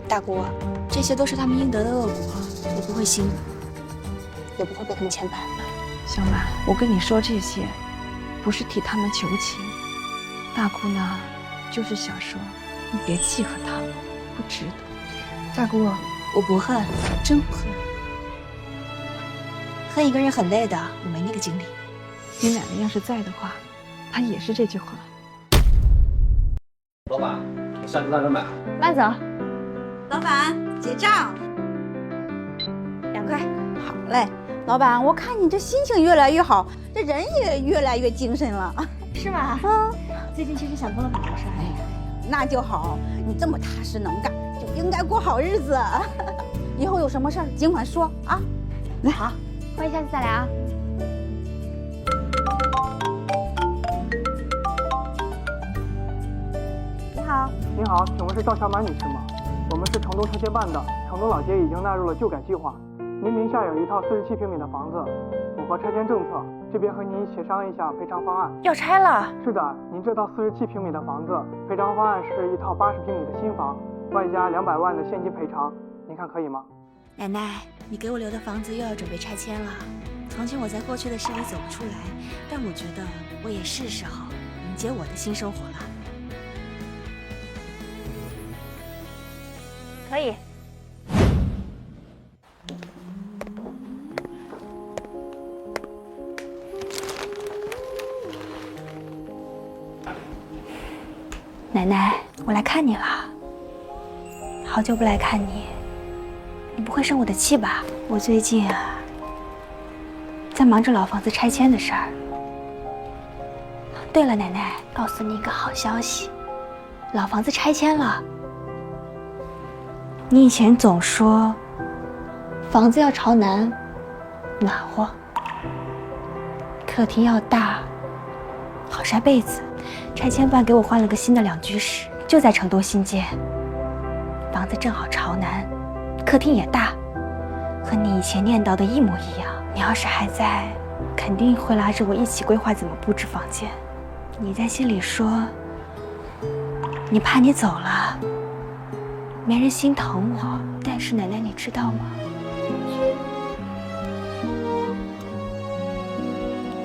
大姑，这些都是他们应得的恶果，我不会心软，也不会被他们牵绊。小满，我跟你说这些，不是替他们求情，大姑呢，就是想说，你别记恨他们，不值得。大姑，我不恨，真不恨。恨一个人很累的，我没那个精力。你奶奶要是在的话，她也是这句话。老板，我下次在这买。慢走。老板，结账。2块。好嘞，老板，我看你这心情越来越好，这人也越来越精神了。是吗？最近其实想通了很多事儿。那就好，你这么踏实能干，就应该过好日子。以后有什么事儿尽管说啊。来，好，欢迎下次再来啊。你好。您好，请问是赵小满女士吗？我们是城东拆迁办的，城东老街已经纳入了旧改计划，您名下有一套47平米的房子，符合拆迁政策，这边和您协商一下赔偿方案。要拆了？是的，您这套47平米的房子，赔偿方案是一套80平米的新房，外加200万的现金赔偿，您看可以吗？奶奶，你给我留的房子又要准备拆迁了。从前我在过去的事里走不出来，但我觉得我也是时候迎接我的新生活了。可以。奶奶，我来看你了。好久不来看你，你不会生我的气吧？我最近啊，在忙着老房子拆迁的事儿。对了，奶奶，告诉你一个好消息，老房子拆迁了。你以前总说房子要朝南，暖和，客厅要大，好晒被子。拆迁办给我换了个新的2居室，就在城东新街。房子正好朝南，客厅也大，和你以前念叨的一模一样。你要是还在，肯定会拉着我一起规划怎么布置房间。你在心里说，你怕你走了没人心疼我，但是奶奶你知道吗？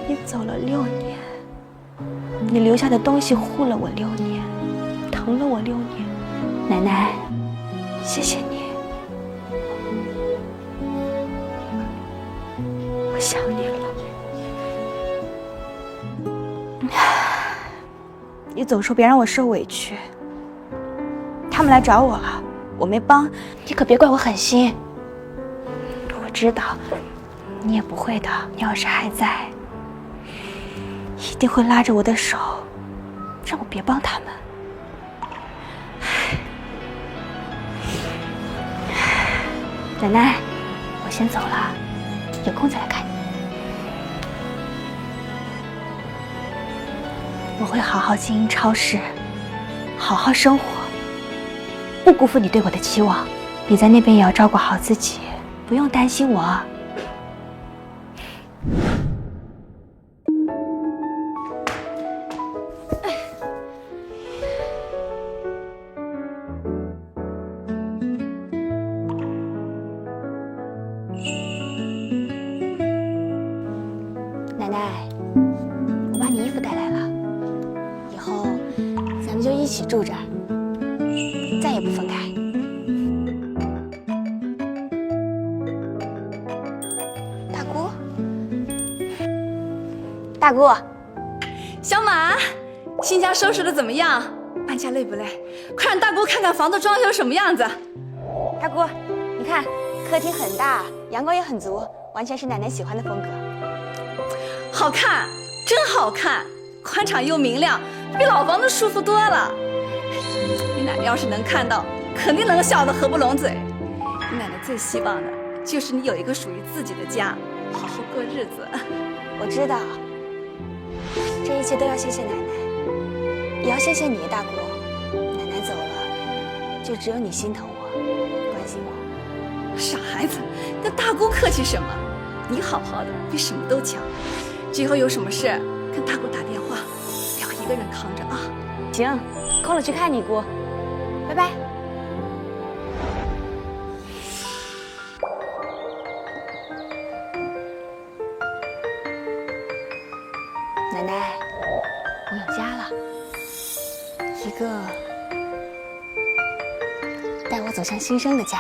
你走了6年，你留下的东西护了我6年，疼了我6年。奶奶，谢谢你，我想你了。你总说别让我受委屈，他们来找我了。我没帮，你可别怪我狠心。我知道，你也不会的。你要是还在，一定会拉着我的手，让我别帮他们。奶奶，我先走了，有空再来看你。我会好好经营超市，好好生活。不辜负你对我的期望，你在那边也要照顾好自己，不用担心我。奶奶，我把你衣服带来了，以后咱们就一起住这儿。再也不分开。大姑，大姑，小马，新家收拾的怎么样？搬家累不累？快让大姑看看房子装修什么样子。大姑，你看客厅很大，阳光也很足，完全是奶奶喜欢的风格。好看，真好看，宽敞又明亮，比老房子舒服多了。你奶奶要是能看到，肯定能笑得合不拢嘴。你奶奶最希望的就是你有一个属于自己的家，好好过日子。我知道，这一切都要谢谢奶奶，也要谢谢你，大姑。奶奶走了，就只有你心疼我，关心我。傻孩子，跟大姑客气什么？你好好的比什么都强。今后有什么事跟大姑打电话，不要一个人扛着啊。行，空了去看你姑，拜拜。奶奶，我有家了，一个带我走向新生的家。